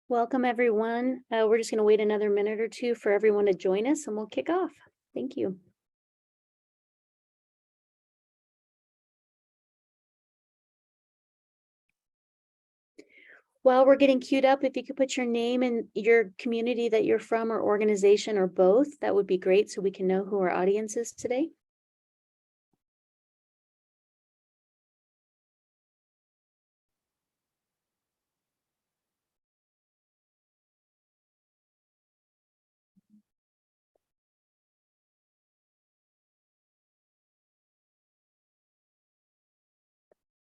Welcome, everyone. We're just going to wait another minute or two for everyone to join us and we'll kick off. Thank you. While we're getting queued up, if you could put your name and your community that you're from or organization or both, that would be great so we can know who our audience is today.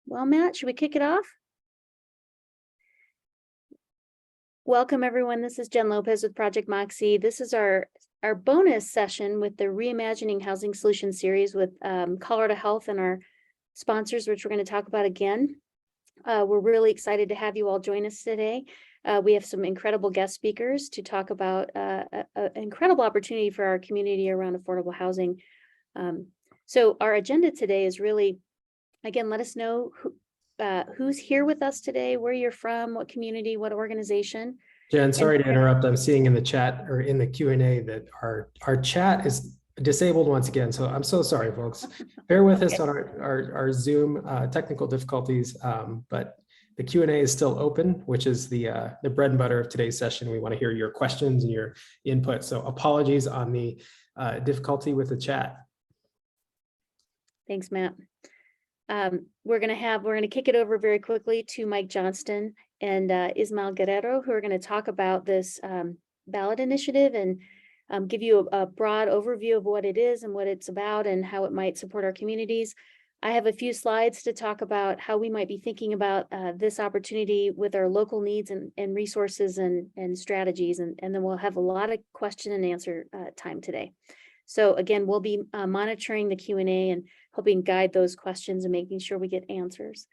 Well, Matt, should we kick it off? Welcome, everyone. This is Jen Lopez with Project Moxie. This is our bonus session with the Reimagining Housing Solutions series with Colorado Health and our sponsors, which we're going to talk about again. We're really excited to have you all join us today. We have some incredible guest speakers to talk about an incredible opportunity for our community around affordable housing. So our agenda today is really, again, let us know who's here with us today, where you're from, what community, what organization. Jen, sorry to interrupt. I'm seeing in the chat or in the Q&A that our chat is disabled once again. So I'm so sorry, folks. Bear with us on our Zoom technical difficulties, but the Q&A is still open, which is the bread and butter of today's session. We want to hear your questions and your input. So apologies on the difficulty with the chat. Thanks, Matt. We're going to kick it over very quickly to Mike Johnston and Ismael Guerrero, who are going to talk about this ballot initiative and give you a broad overview of what it is and what it's about and how it might support our communities. I have a few slides to talk about how we might be thinking about this opportunity with our local needs and resources and strategies, and then we'll have a lot of question and answer time today. So again, we'll be monitoring the Q&A and helping guide those questions and making sure we get answers.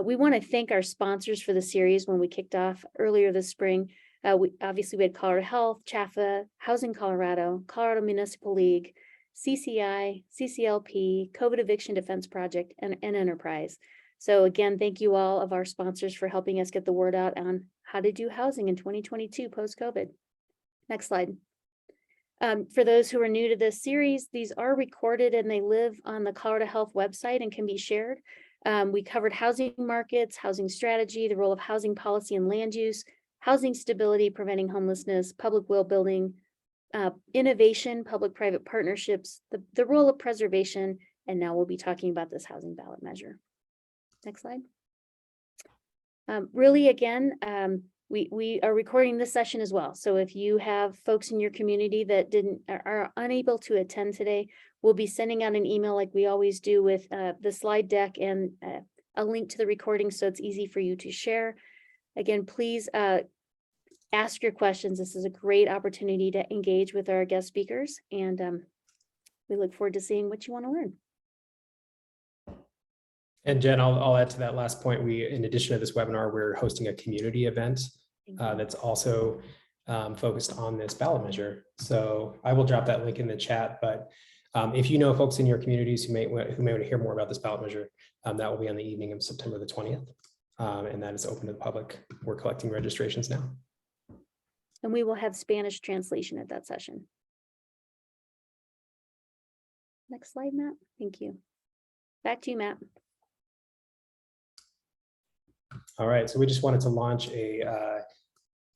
We want to thank our sponsors for the series when we kicked off earlier this spring. We had Colorado Health, Chaffa, Housing Colorado, Colorado Municipal League, CCI, CCLP, COVID Eviction Defense Project, and Enterprise. So again, thank you all of our sponsors for helping us get the word out on how to do housing in 2022 post-COVID. Next slide. For those who are new to this series, these are recorded and they live on the Colorado Health website and can be shared. We covered housing markets, housing strategy, the role of housing policy and land use, housing stability, preventing homelessness, public will building, innovation, public-private partnerships, the role of preservation, and now we'll be talking about this housing ballot measure. Next slide. Really, again, we are recording this session as well. So if you have folks in your community that are unable to attend today, we'll be sending out an email like we always do with the slide deck and a link to the recording so it's easy for you to share. Again, please ask your questions. This is a great opportunity to engage with our guest speakers, and we look forward to seeing what you want to learn. And Jen, I'll add to that last point. In addition to this webinar, we're hosting a community event that's also focused on this ballot measure. So I will drop that link in the chat, but if you know folks in your communities who may want to hear more about this ballot measure, that will be on the evening of September the 20th. And that is open to the public. We're collecting registrations now. And we will have Spanish translation at that session. Next slide, Matt. Thank you. Back to you, Matt. All right, so we just wanted to launch a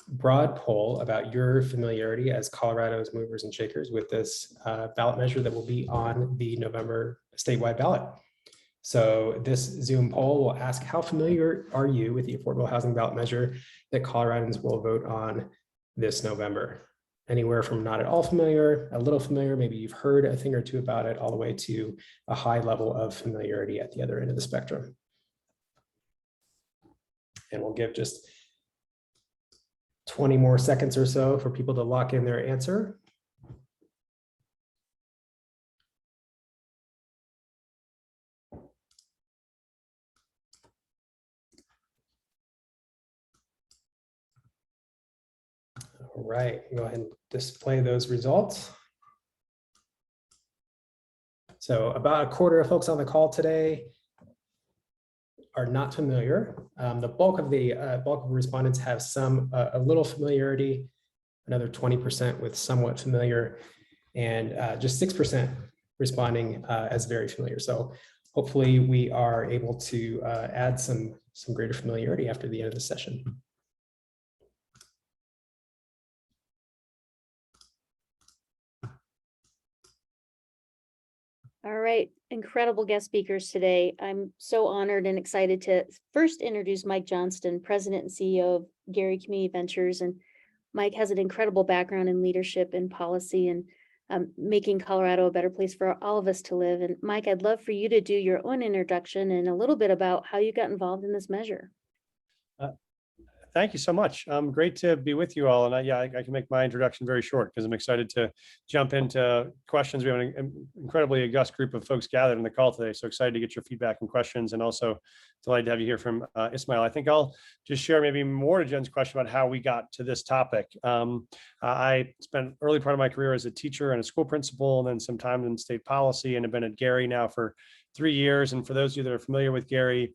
broad poll about your familiarity as Colorado's movers and shakers with this ballot measure that will be on the November statewide ballot. So this Zoom poll will ask, how familiar are you with the Affordable Housing Ballot Measure that Coloradans will vote on this November? Anywhere from not at all familiar, a little familiar, maybe you've heard a thing or two about it, all the way to a high level of familiarity at the other end of the spectrum. And we'll give just 20 more seconds or so for people to lock in their answer. All right, go ahead and display those results. So about a quarter of folks on the call today are not familiar. The bulk of respondents have a little familiarity, another 20% with somewhat familiar, and just 6% responding as very familiar. So hopefully we are able to add some greater familiarity after the end of the session. All right, incredible guest speakers today. I'm so honored and excited to first introduce Mike Johnston, President and CEO of Gary Community Ventures. And Mike has an incredible background in leadership and policy and making Colorado a better place for all of us to live. And Mike, I'd love for you to do your own introduction and a little bit about how you got involved in this measure. Thank you so much. Great to be with you all. And I can make my introduction very short because I'm excited to jump into questions. We have an incredibly august group of folks gathered in the call today. So excited to get your feedback and questions, and also delighted to have you hear from Ismail. I think I'll just share maybe more to Jen's question about how we got to this topic. I spent early part of my career as a teacher and a school principal, and then some time in state policy, and have been at Gary now for 3 years. And for those of you that are familiar with Gary,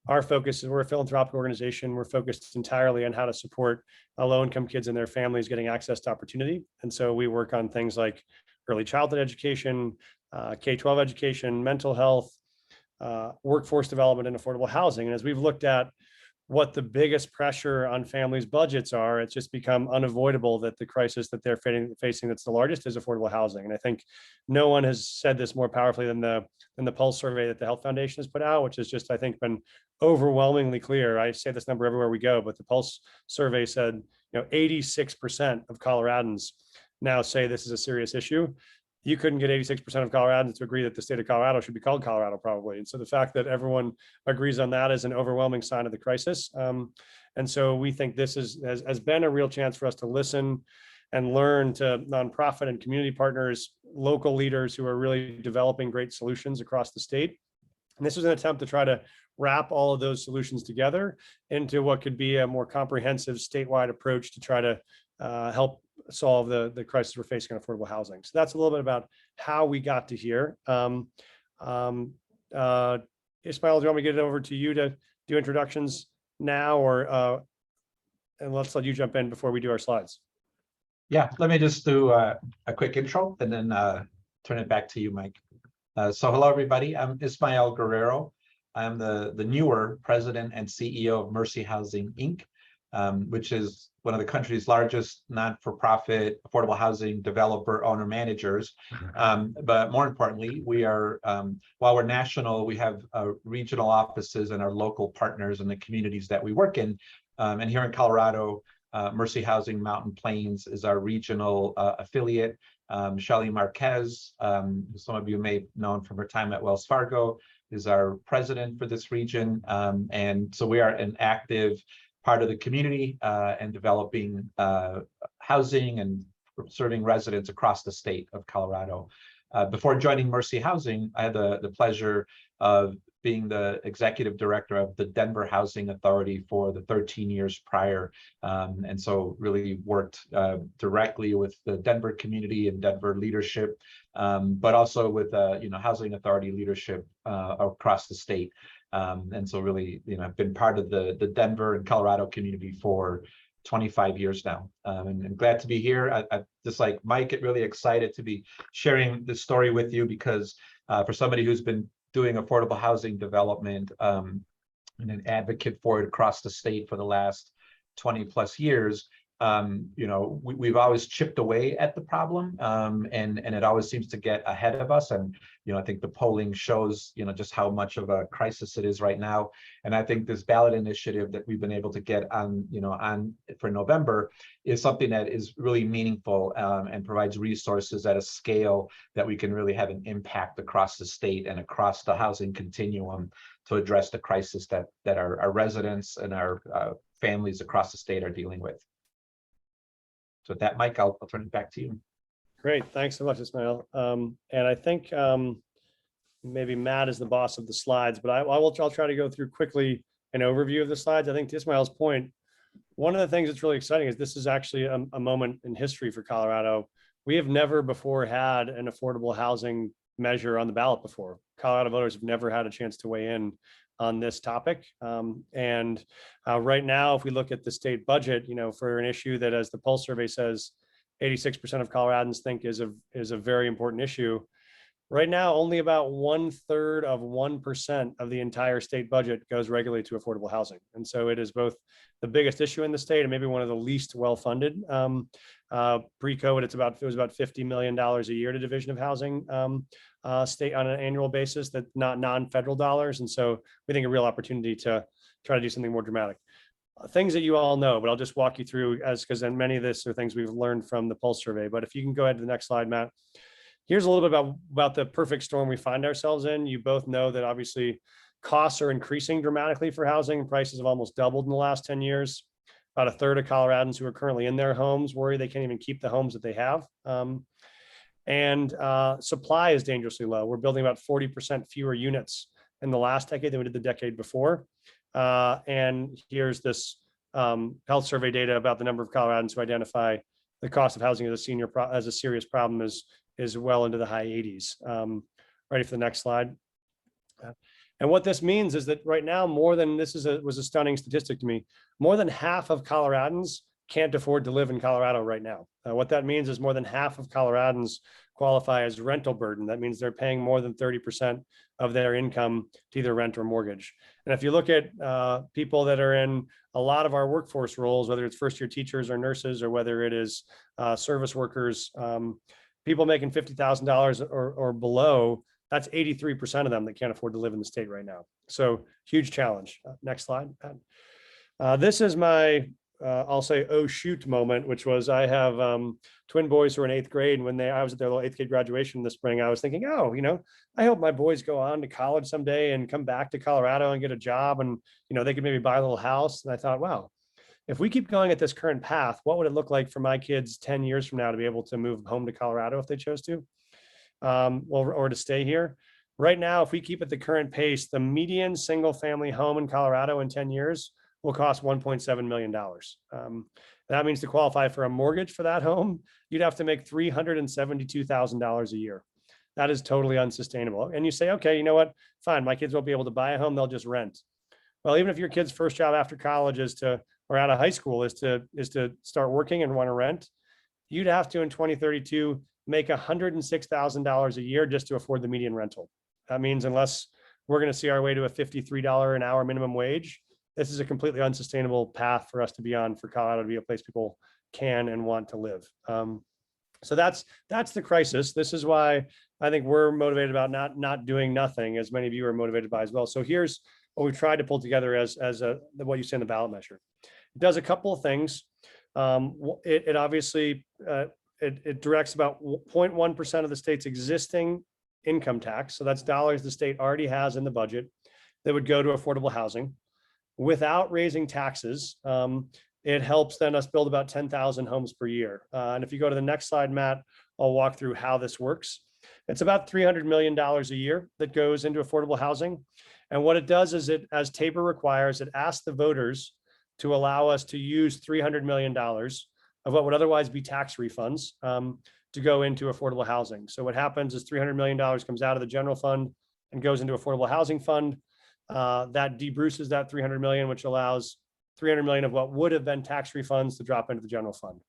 our focus is we're a philanthropic organization. We're focused entirely on how to support low-income kids and their families getting access to opportunity. And so we work on things like early childhood education, K-12 education, mental health, workforce development, and affordable housing. And as we've looked at what the biggest pressure on families' budgets are, it's just become unavoidable that the crisis that they're facing that's the largest is affordable housing. And I think no one has said this more powerfully than the Pulse survey that the Health Foundation has put out, which has just, I think, been overwhelmingly clear. I say this number everywhere we go, but the Pulse survey said, 86% of Coloradans now say this is a serious issue. You couldn't get 86% of Coloradans to agree that the state of Colorado should be called Colorado, probably. And so the fact that everyone agrees on that is an overwhelming sign of the crisis. And so we think this has been a real chance for us to listen and learn to nonprofit and community partners, local leaders who are really developing great solutions across the state. And this was an attempt to try to wrap all of those solutions together into what could be a more comprehensive statewide approach to try to help solve the crisis we're facing on affordable housing. So that's a little bit about how we got to here. Ismail, do you want me to get it over to you to do introductions now, or and let's let you jump in before we do our slides? Yeah, let me just do a quick intro and then turn it back to you, Mike. So hello, everybody. I'm Ismail Guerrero. I'm the newer president and CEO of Mercy Housing, Inc., which is one of the country's largest not-for-profit affordable housing developer owner managers. But more importantly, we are, while we're national, we have regional offices and our local partners in the communities that we work in. And here in Colorado, Mercy Housing Mountain Plains is our regional affiliate. Shelly Marquez, some of you may have known from her time at Wells Fargo, is our president for this region. And so we are an active part of the community and developing housing and serving residents across the state of Colorado. Before joining Mercy Housing, I had the pleasure of being the executive director of the Denver Housing Authority for the 13 years prior. And so really worked directly with the Denver community and Denver leadership, but also with housing authority leadership across the state. And so really, I've been part of the Denver and Colorado community for 25 years now. And I'm glad to be here. I just like Mike, get really excited to be sharing this story with you because for somebody who's been doing affordable housing development and an advocate for it across the state for the last 20 plus years, we've always chipped away at the problem, and it always seems to get ahead of us. And I think the polling shows just how much of a crisis it is right now. And I think this ballot initiative that we've been able to get on for November is something that is really meaningful and provides resources at a scale that we can really have an impact across the state and across the housing continuum to address the crisis that our residents and our families across the state are dealing with. So with that, Mike, I'll turn it back to you. Great, thanks so much, Ismail. And I think maybe Matt is the boss of the slides, but I'll try to go through quickly an overview of the slides. I think to Ismail's point, one of the things that's really exciting is this is actually a moment in history for Colorado. We have never before had an affordable housing measure on the ballot before. Colorado voters have never had a chance to weigh in on this topic. Right now, if we look at the state budget, for an issue that, as the Pulse survey says, 86% of Coloradans think is a very important issue. Right now, only about 1/3 of 1% of the entire state budget goes regularly to affordable housing. And so it is both the biggest issue in the state and maybe one of the least well-funded. Pre-COVID, it was about $50 million a year to Division of Housing state on an annual basis, that not non-federal dollars. And so we think a real opportunity to try to do something more dramatic. Things that you all know, but I'll just walk you through, because then many of this are things we've learned from the Pulse survey. But if you can go ahead to the next slide, Matt. Here's a little bit about the perfect storm we find ourselves in. You both know that obviously costs are increasing dramatically for housing. Prices have almost doubled in the last 10 years. About 1/3 of Coloradans who are currently in their homes worry they can't even keep the homes that they have. Supply is dangerously low. We're building about 40% fewer units in the last decade than we did the decade before. And here's this health survey data about the number of Coloradans who identify the cost of housing as a serious problem is well into the high 80s. Ready for the next slide. And what this means is that right now, was a stunning statistic to me, more than half of Coloradans can't afford to live in Colorado right now. What that means is more than half of Coloradans qualify as rental burden. That means they're paying more than 30% of their income to either rent or mortgage. And if you look at people that are in a lot of our workforce roles, whether it's first-year teachers or nurses, or whether it is service workers, people making $50,000 or below, that's 83% of them that can't afford to live in the state right now. So huge challenge. Next slide. This is my, I'll say, oh shoot moment, which was, I have twin boys who are in 8th grade. And when I was at their little 8th grade graduation this spring, I was thinking, oh, I hope my boys go on to college someday and come back to Colorado and get a job, and they could maybe buy a little house. And I thought, wow, if we keep going at this current path, what would it look like for my kids 10 years from now to be able to move home to Colorado if they chose to, or to stay here? Right now, if we keep at the current pace, the median single family home in Colorado in 10 years will cost $1.7 million. That means to qualify for a mortgage for that home, you'd have to make $372,000 a year. That is totally unsustainable. And you say, okay, you know what? Fine, my kids won't be able to buy a home, they'll just rent. Well, even if your kid's first job after college or out of high school is to start working and want to rent, you'd have to, in 2032, make $106,000 a year just to afford the median rental. That means unless we're going to see our way to a $53 an hour minimum wage, this is a completely unsustainable path for us to be on, for Colorado to be a place people can and want to live. So that's the crisis. This is why I think we're motivated about not doing nothing, as many of you are motivated by as well. So here's what we've tried to pull together as what you see in the ballot measure. It does a couple of things. It obviously it directs about 0.1% of the state's existing income tax. So that's dollars the state already has in the budget that would go to affordable housing without raising taxes. It helps then us build about 10,000 homes per year. And if you go to the next slide, Matt, I'll walk through how this works. It's about $300 million a year that goes into affordable housing. And what it does is, as Tabor requires, it asks the voters to allow us to use $300 million of what would otherwise be tax refunds to go into affordable housing. So what happens is $300 million comes out of the general fund and goes into affordable housing fund. That debruces that $300 million, which allows $300 million of what would have been tax refunds to drop into the general fund.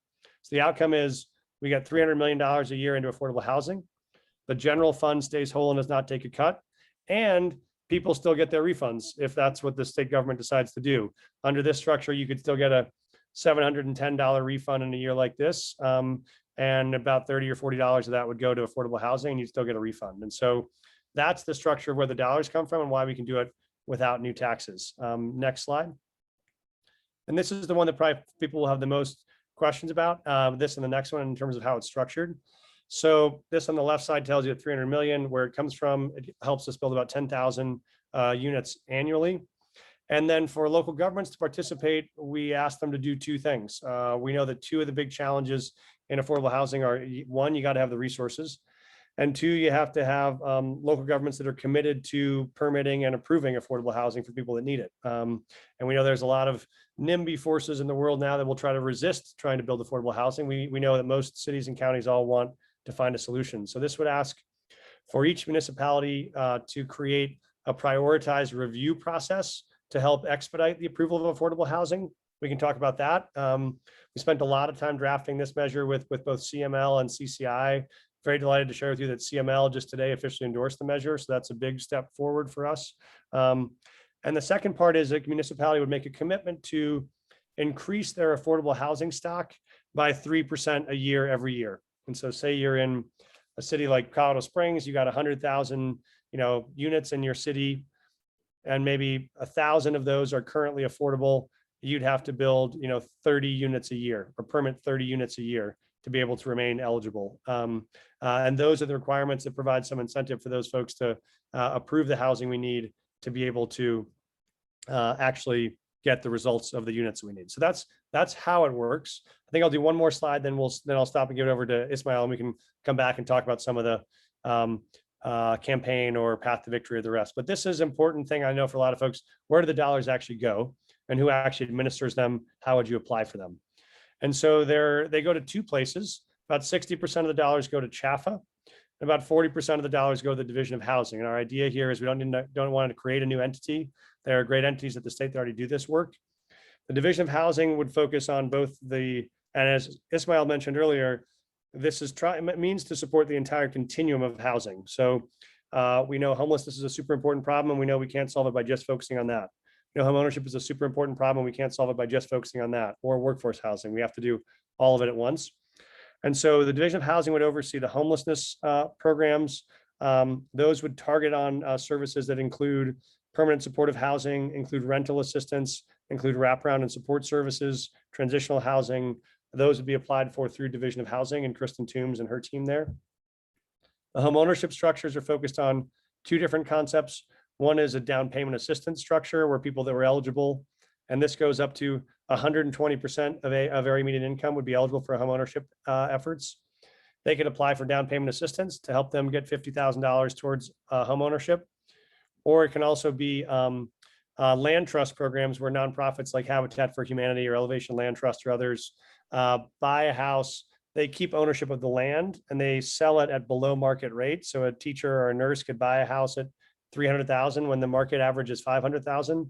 So the outcome is we get $300 million a year into affordable housing. The general fund stays whole and does not take a cut. And people still get their refunds if that's what the state government decides to do. Under this structure, you could still get a $710 refund in a year like this. And about $30 or $40 of that would go to affordable housing, and you'd still get a refund. And so that's the structure of where the dollars come from and why we can do it without new taxes. Next slide. And this is the one that probably people will have the most questions about, this and the next one in terms of how it's structured. So this on the left side tells you that 300 million, where it comes from. It helps us build about 10,000 units annually. And then for local governments to participate, we ask them to do two things. We know that two of the big challenges in affordable housing are, one, you got to have the resources. And two, you have to have local governments that are committed to permitting and approving affordable housing for people that need it. And we know there's a lot of NIMBY forces in the world now that will try to resist trying to build affordable housing. We know that most cities and counties all want to find a solution. So this would ask for each municipality to create a prioritized review process to help expedite the approval of affordable housing. We can talk about that. We spent a lot of time drafting this measure with both CML and CCI. Very delighted to share with you that CML just today officially endorsed the measure. So that's a big step forward for us. And the second part is a municipality would make a commitment to increase their affordable housing stock by 3% a year every year. And so say you're in a city like Colorado Springs, you got 100,000, units in your city, and maybe 1,000 of those are currently affordable. You'd have to build, 30 units a year or permit 30 units a year to be able to remain eligible. And those are the requirements that provide some incentive for those folks to approve the housing we need to be able to actually get the results of the units we need. So that's how it works. I think I'll do one more slide, then I'll stop and give it over to Ismail, and we can come back and talk about some of the campaign or path to victory of the rest. But this is an important thing I know for a lot of folks. Where do the dollars actually go, and who actually administers them? How would you apply for them? And so they go to two places. About 60% of the dollars go to Chaffa, and about 40% of the dollars go to the Division of Housing. And our idea here is we don't want to create a new entity. There are great entities at the state that already do this work. The Division of Housing would focus on both and as Ismail mentioned earlier, this means to support the entire continuum of housing. So we know homelessness is a super important problem, and we know we can't solve it by just focusing on that. Home ownership is a super important problem, and we can't solve it by just focusing on that, or workforce housing. We have to do all of it at once. And so the Division of Housing would oversee the homelessness programs. Those would target on services that include permanent supportive housing, include rental assistance, include wraparound and support services, transitional housing. Those would be applied for through Division of Housing and Kristen Toombs and her team there. The home ownership structures are focused on two different concepts. One is a down payment assistance structure where people that were eligible, and this goes up to 120% of area median income would be eligible for home ownership efforts. They could apply for down payment assistance to help them get $50,000 towards home ownership. Or it can also be land trust programs where nonprofits like Habitat for Humanity or Elevation Land Trust or others buy a house. They keep ownership of the land and they sell it at below market rate. So a teacher or a nurse could buy a house at $300,000 when the market average is $500,000.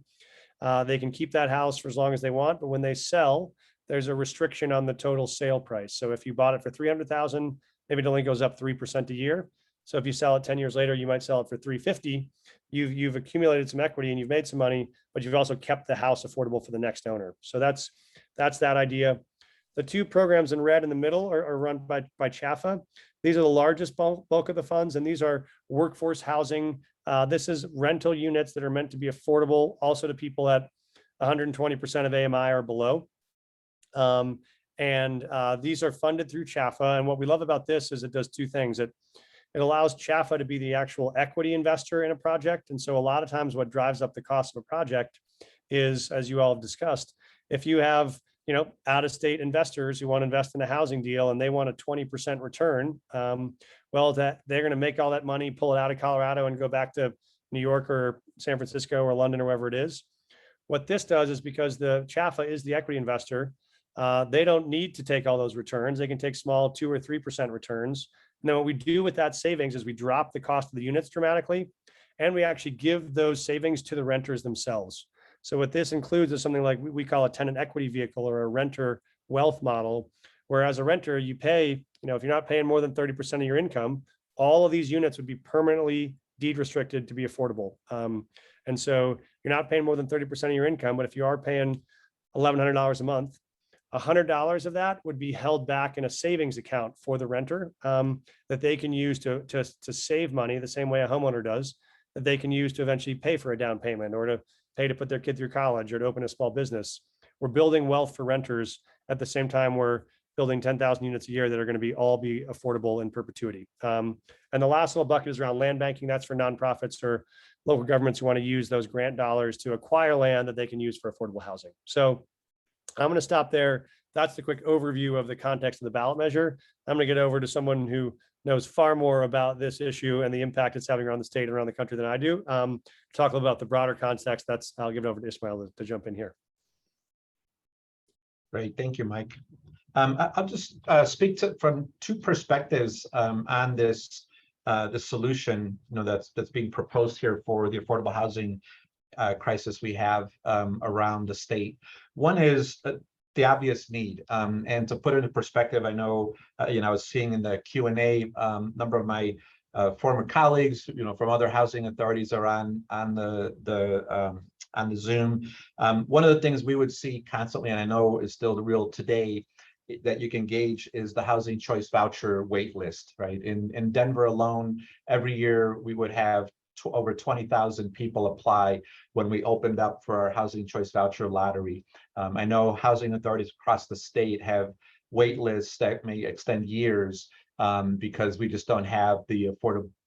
They can keep that house for as long as they want, but when they sell, there's a restriction on the total sale price. So if you bought it for $300,000, maybe it only goes up 3% a year. So if you sell it 10 years later, you might sell it for $350,000. You've accumulated some equity and you've made some money, but you've also kept the house affordable for the next owner. So that's that idea. The two programs in red in the middle are run by Chaffa. These are the largest bulk of the funds, and these are workforce housing. This is rental units that are meant to be affordable also to people at 120% of AMI or below. These are funded through Chaffa. And what we love about this is it does two things. It allows Chaffa to be the actual equity investor in a project. And so a lot of times what drives up the cost of a project is, as you all have discussed, if you have out-of-state investors who want to invest in a housing deal and they want a 20% return, well, that they're going to make all that money, pull it out of Colorado and go back to New York or San Francisco or London or wherever it is. What this does is because the Chaffa is the equity investor, they don't need to take all those returns. They can take small 2 or 3% returns. And then what we do with that savings is we drop the cost of the units dramatically, and we actually give those savings to the renters themselves. So what this includes is something like we call a tenant equity vehicle or a renter wealth model, where as a renter, you pay, if you're not paying more than 30% of your income, all of these units would be permanently deed restricted to be affordable. And so you're not paying more than 30% of your income, but if you are paying $1,100 a month, $100 of that would be held back in a savings account for the renter that they can use to save money the same way a homeowner does, that they can use to eventually pay for a down payment or to pay to put their kid through college or to open a small business. We're building wealth for renters at the same time we're building 10,000 units a year that are going to all be affordable in perpetuity. And the last little bucket is around land banking. That's for nonprofits or local governments who want to use those grant dollars to acquire land that they can use for affordable housing. So I'm going to stop there. That's the quick overview of the context of the ballot measure. I'm going to get over to someone who knows far more about this issue and the impact it's having around the state and around the country than I do. Talk a little about the broader context. I'll give it over to Ismail to jump in here. Great, thank you, Mike. I'll just speak from two perspectives on this the solution, that's being proposed here for the affordable housing crisis we have around the state. One is the obvious need, and to put it in perspective, I know I was seeing in the Q&A, number of my former colleagues, from other housing authorities are on the Zoom. One of the things we would see constantly, and I know is still real today, that you can gauge is the housing choice voucher wait list, right? In Denver alone, every year we would have over 20,000 people apply when we opened up for our housing choice voucher lottery. I know housing authorities across the state have wait lists that may extend years because we just don't have the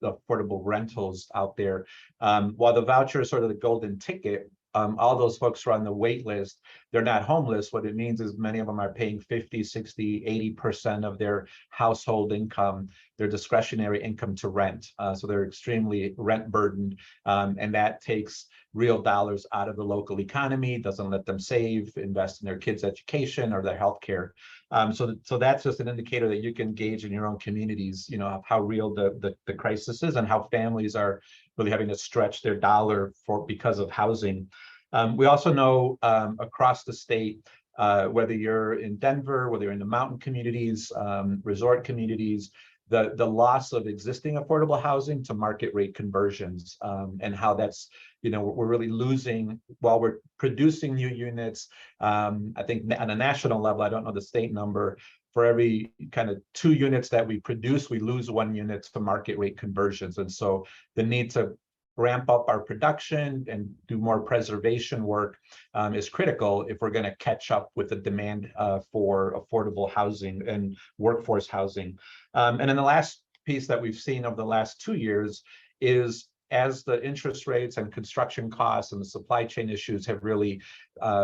affordable rentals out there. While the voucher is sort of the golden ticket, all those folks who are on the wait list, they're not homeless. What it means is many of them are paying 50, 60, 80% of their household income, their discretionary income to rent. So they're extremely rent burdened, and that takes real dollars out of the local economy, doesn't let them save, invest in their kids' education or their healthcare. So that's just an indicator that you can gauge in your own communities, of how real the crisis is and how families are really having to stretch their dollar because of housing. We also know across the state, whether you're in Denver, whether you're in the mountain communities, resort communities, the loss of existing affordable housing to market rate conversions, and how that's, we're really losing while we're producing new units. I think on a national level, I don't know the state number, for every kind of 2 units that we produce, we lose 1 unit to market rate conversions. And so the need to ramp up our production and do more preservation work is critical if we're going to catch up with the demand for affordable housing and workforce housing. And then the last piece that we've seen over the last 2 years is, as the interest rates and construction costs and the supply chain issues have really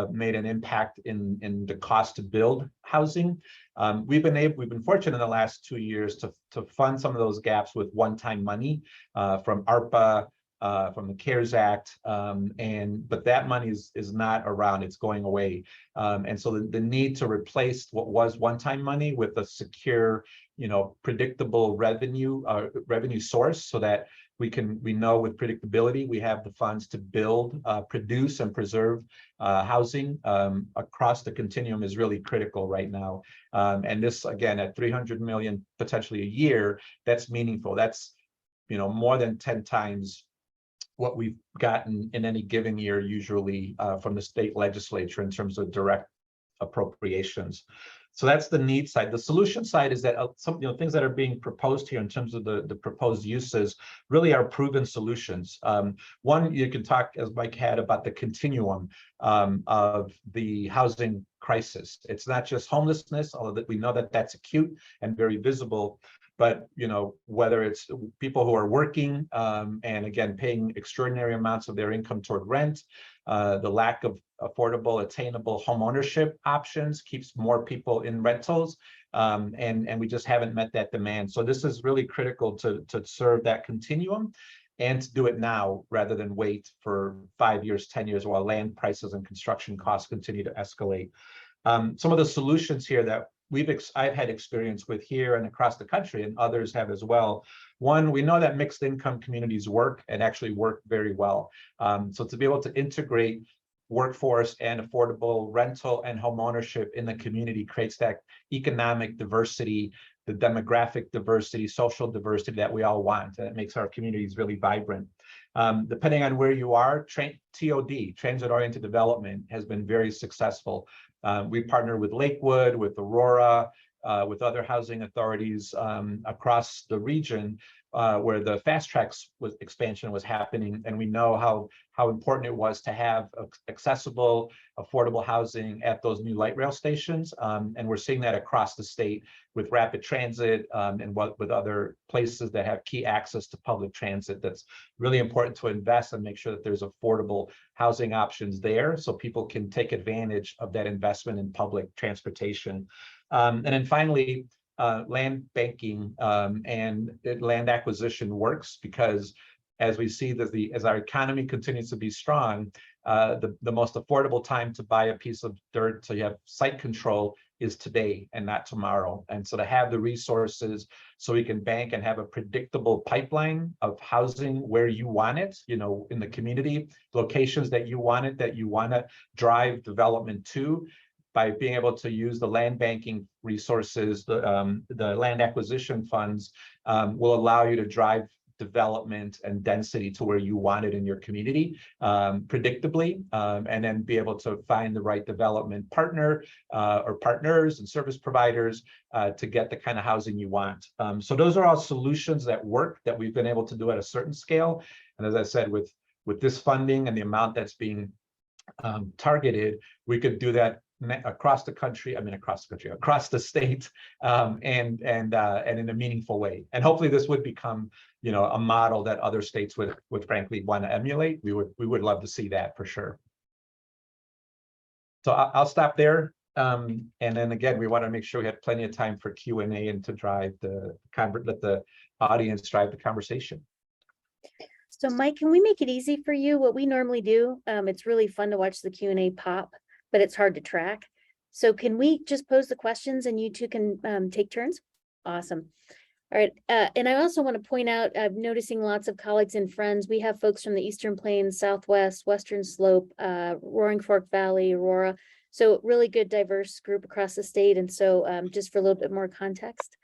made an impact in the cost to build housing, we've been fortunate in the last 2 years to fund some of those gaps with one-time money from ARPA, from the CARES Act, but that money is not around, it's going away. And so the need to replace what was one-time money with a secure, predictable revenue source, so that we know with predictability we have the funds to build, produce, and preserve housing across the continuum is really critical right now. And this, again, at $300 million potentially a year, that's meaningful. That's more than 10 times what we've gotten in any given year, usually from the state legislature in terms of direct appropriations. So that's the need side. The solution side is that some things that are being proposed here in terms of the proposed uses really are proven solutions. One, you can talk, as Mike had, about the continuum of the housing crisis. It's not just homelessness, although we know that that's acute and very visible. But whether it's people who are working and again paying extraordinary amounts of their income toward rent, the lack of affordable, attainable home ownership options keeps more people in rentals, and we just haven't met that demand. So this is really critical to serve that continuum, and to do it now rather than wait for 5 years, 10 years while land prices and construction costs continue to escalate. Some of the solutions here that I've had experience with here and across the country, and others have as well. One, we know that mixed income communities work and actually work very well. So to be able to integrate workforce and affordable rental and home ownership in the community creates that economic diversity, the demographic diversity, social diversity that we all want, and it makes our communities really vibrant. Depending on where you are, TOD, transit-oriented development, has been very successful. We partner with Lakewood, with Aurora, with other housing authorities across the region where the fast tracks expansion was happening, and we know how important it was to have accessible, affordable housing at those new light rail stations, and we're seeing that across the state with rapid transit and with other places that have key access to public transit. That's really important to invest and make sure that there's affordable housing options there, so people can take advantage of that investment in public transportation. And then finally, land banking and land acquisition works, because as we see that as our economy continues to be strong, the most affordable time to buy a piece of dirt, so you have site control, is today and not tomorrow. And so to have the resources so we can bank and have a predictable pipeline of housing where you want it, you know, in the community, locations that you want it, that you want to drive development to, by being able to use the land banking resources, the land acquisition funds will allow you to drive development and density to where you want it in your community predictably, and then be able to find the right development partner or partners and service providers to get the kind of housing you want. So those are all solutions that work, that we've been able to do at a certain scale. And as I said, with this funding and the amount that's being targeted, we could do that across the country, across the state, and in a meaningful way. And hopefully this would become, you know, a model that other states would frankly want to emulate. We would love to see that for sure. So I'll stop there. And then again, we want to make sure we have plenty of time for Q&A and to drive let the audience drive the conversation. So Mike, can we make it easy for you? What we normally do, it's really fun to watch the Q&A pop, but it's hard to track. So can we just pose the questions and you two can take turns? Awesome. All right. And I also want to point out, I'm noticing lots of colleagues and friends. We have folks from the Eastern Plains, Southwest, Western Slope, Roaring Fork Valley, Aurora. So really good, diverse group across the state. And so just for a little bit more context.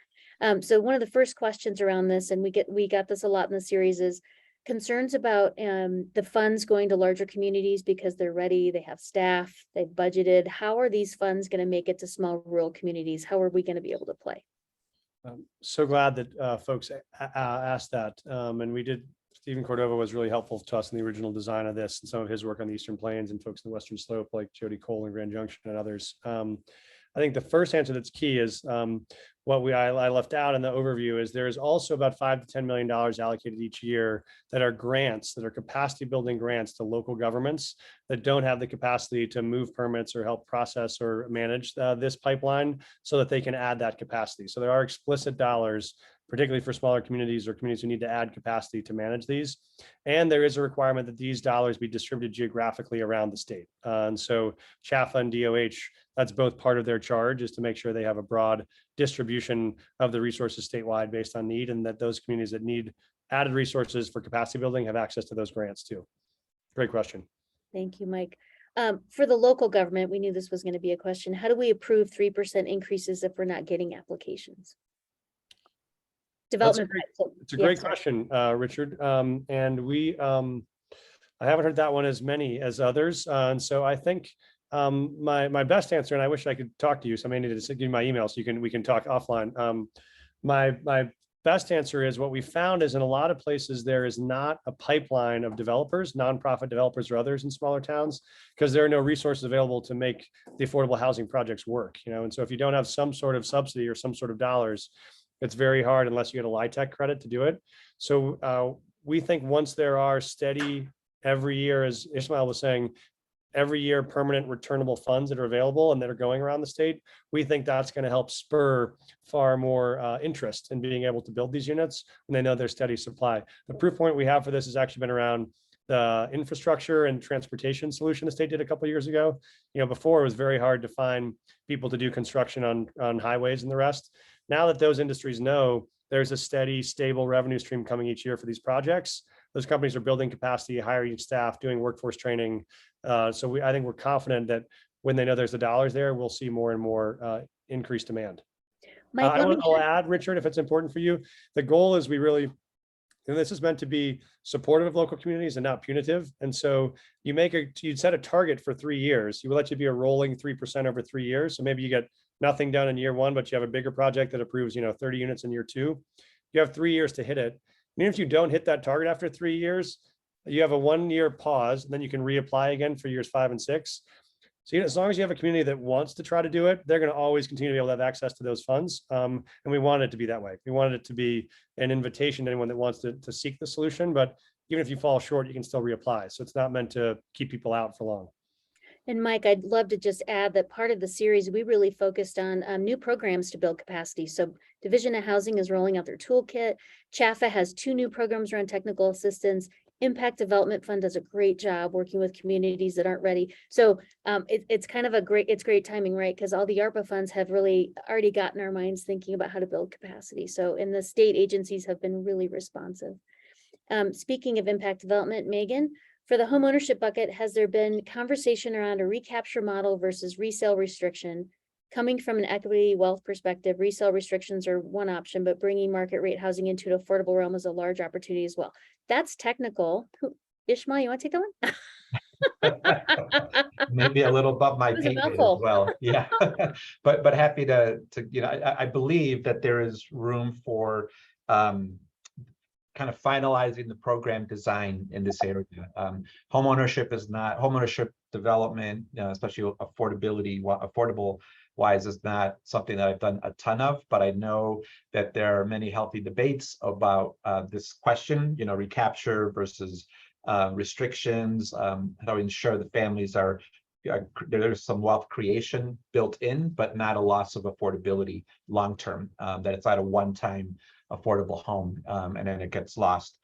So one of the first questions around this, and we got this a lot in the series, is concerns about the funds going to larger communities because they're ready, they have staff, they've budgeted. How are these funds going to make it to small rural communities? How are we going to be able to play? I'm so glad that folks asked that. And we did, Stephen Cordova was really helpful to us in the original design of this and some of his work on the Eastern Plains and folks in the Western Slope like Jody Cole and Grand Junction and others. I think the first answer that's key is what I left out in the overview is there is also about $5 to $10 million allocated each year that are grants, that are capacity building grants to local governments that don't have the capacity to move permits or help process or manage this pipeline so that they can add that capacity. So there are explicit dollars, particularly for smaller communities or communities who need to add capacity to manage these. And there is a requirement that these dollars be distributed geographically around the state. And so Chaffa and DOH, that's both part of their charge, is to make sure they have a broad distribution of the resources statewide based on need, and that those communities that need added resources for capacity building have access to those grants too. Great question. Thank you, Mike. For the local government, we knew this was going to be a question. How do we approve 3% increases if we're not getting applications? Development. It's a great question, Richard. And I haven't heard that one as many as others. And so I think my best answer, and I wish I could talk to you, so I may need to give you my email so we can talk offline. My best answer is what we found is in a lot of places there is not a pipeline of developers, nonprofit developers or others in smaller towns, because there are no resources available to make the affordable housing projects work. And so if you don't have some sort of subsidy or some sort of dollars, it's very hard unless you get a LIHTC credit to do it. So we think once there are steady every year, as Ismail was saying, every year permanent returnable funds that are available and that are going around the state, we think that's going to help spur far more interest in being able to build these units when they know there's steady supply. The proof point we have for this has actually been around the infrastructure and transportation solution the state did a couple of years ago. Before it was very hard to find people to do construction on highways and the rest. Now that those industries know there's a steady, stable revenue stream coming each year for these projects, those companies are building capacity, hiring staff, doing workforce training. So I think we're confident that when they know there's the dollars there, we'll see more and more increased demand. I'll add, Richard, if it's important for you, the goal is this is meant to be supportive of local communities and not punitive. And so you'd set a target for 3 years. You will let you be a rolling 3% over 3 years. So maybe you get nothing done in year 1, but you have a bigger project that approves, 30 units in year 2. You have 3 years to hit it. And even if you don't hit that target after 3 years, you have a 1-year pause, and then you can reapply again for years 5 and 6. So as long as you have a community that wants to try to do it, they're going to always continue to be able to have access to those funds. And we wanted it to be that way. We wanted it to be an invitation to anyone that wants to seek the solution. But even if you fall short, you can still reapply. So it's not meant to keep people out for long. And Mike, I'd love to just add that part of the series, we really focused on new programs to build capacity. So Division of Housing is rolling out their toolkit. Chaffa has 2 new programs around technical assistance. Impact Development Fund does a great job working with communities that aren't ready. So it's kind of it's great timing, right? Because all the ARPA funds have really already gotten our minds thinking about how to build capacity. So, and the state agencies have been really responsive. Speaking of impact development, Megan, for the homeownership bucket, has there been conversation around a recapture model versus resale restriction? Coming from an equity wealth perspective, resale restrictions are one option, but bringing market rate housing into an affordable realm is a large opportunity as well. That's technical. Ishmael, you want to take that one? Maybe a little above my It was a pay grade as mouthful. well. Yeah, but happy to I believe that there is room for kind of finalizing the program design in this area. Homeownership development, especially affordable wise, is not something that I've done a ton of, but I know that there are many healthy debates about this question, recapture versus restrictions, how to ensure the families are, there's some wealth creation built in, but not a loss of affordability long-term, that it's not a one-time affordable home and then it gets lost.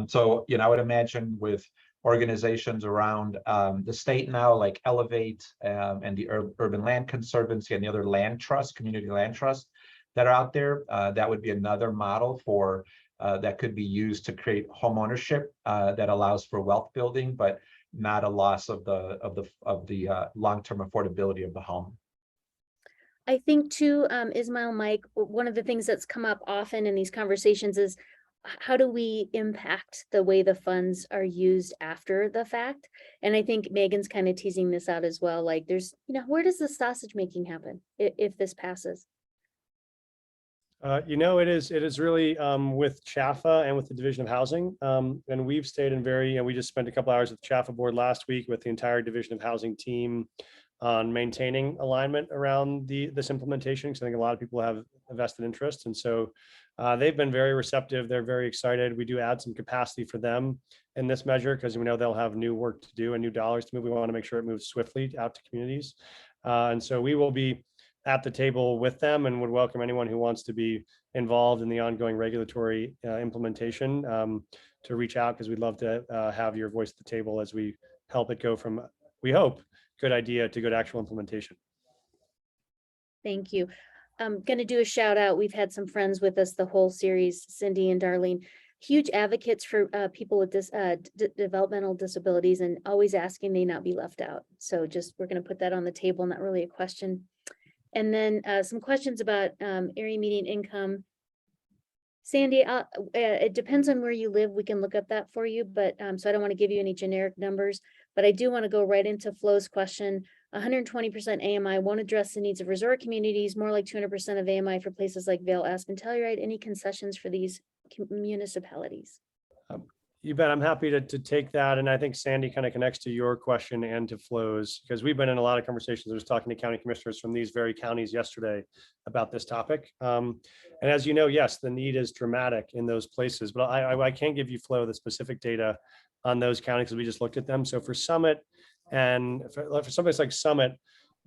So, I would imagine with organizations around the state now, like Elevate and the Urban Land Conservancy and the other land trust, community land trusts that are out there, that would be another model for that could be used to create home ownership that allows for wealth building, but not a loss of the long-term affordability of the home. I think too, Ismail, Mike, one of the things that's come up often in these conversations is how do we impact the way the funds are used after the fact? And I think Megan's kind of teasing this out as well. Like there's, where does the sausage making happen if this passes? It is really with Chaffa and with the Division of Housing. And we've stayed we just spent a couple hours with the Chaffa board last week with the entire Division of Housing team on maintaining alignment around this implementation, because I think a lot of people have a vested interest. And so they've been very receptive. They're very excited. We do add some capacity for them in this measure because we know they'll have new work to do and new dollars to move. We want to make sure it moves swiftly out to communities. And so we will be at the table with them and would welcome anyone who wants to be involved in the ongoing regulatory implementation to reach out, because we'd love to have your voice at the table as we help it go from, we hope, good idea to good actual implementation. Thank you. I'm going to do a shout out. We've had some friends with us the whole series, Cindy and Darlene, huge advocates for people with developmental disabilities and always asking they not be left out. So we're going to put that on the table, not really a question. And then some questions about area median income. Sandy, it depends on where you live. We can look up that for you, but so I don't want to give you any generic numbers, but I do want to go right into Flo's question. 120% AMI won't address the needs of resort communities, more like 200% of AMI for places like Vail, Aspen, Telluride. Any concessions for these municipalities? You bet. I'm happy to take that. And I think Sandy kind of connects to your question and to Flo's, because we've been in a lot of conversations. I was talking to county commissioners from these very counties yesterday about this topic. And as you know, yes, the need is dramatic in those places, but I can't give you, Flo, the specific data on those counties because we just looked at them. So for Summit and for someplace like Summit,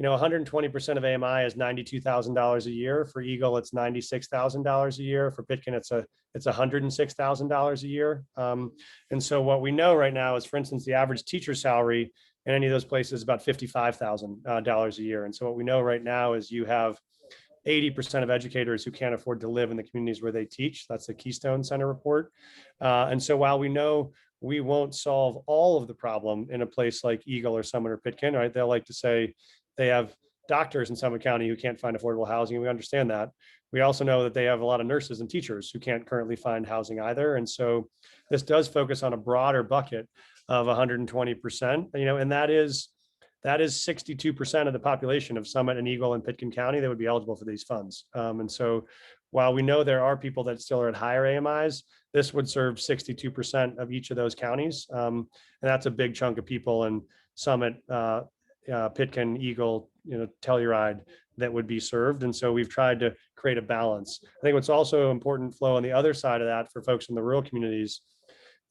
120% of AMI is $92,000 a year. For Eagle, it's $96,000 a year. For Pitkin, it's $106,000 a year. And so what we know right now is, for instance, the average teacher salary in any of those places is about $55,000 a year. And so what we know right now is you have 80% of educators who can't afford to live in the communities where they teach. That's the Keystone Center report. And so while we know we won't solve all of the problem in a place like Eagle or Summit or Pitkin, right? They'll like to say they have doctors in Summit County who can't find affordable housing, and we understand that. We also know that they have a lot of nurses and teachers who can't currently find housing either. And so this does focus on a broader bucket of 120%, and that is 62% of the population of Summit and Eagle and Pitkin County that would be eligible for these funds. And so while we know there are people that still are at higher AMIs, this would serve 62% of each of those counties. And that's a big chunk of people in Summit, Pitkin, Eagle, Telluride that would be served. And so we've tried to create a balance. I think what's also important, Flo, on the other side of that for folks in the rural communities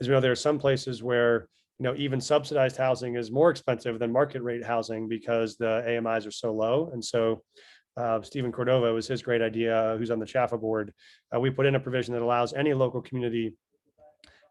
is, there are some places where, even subsidized housing is more expensive than market rate housing because the AMIs are so low. And so Stephen Cordova was his great idea, who's on the Chaffa board. We put in a provision that allows any local community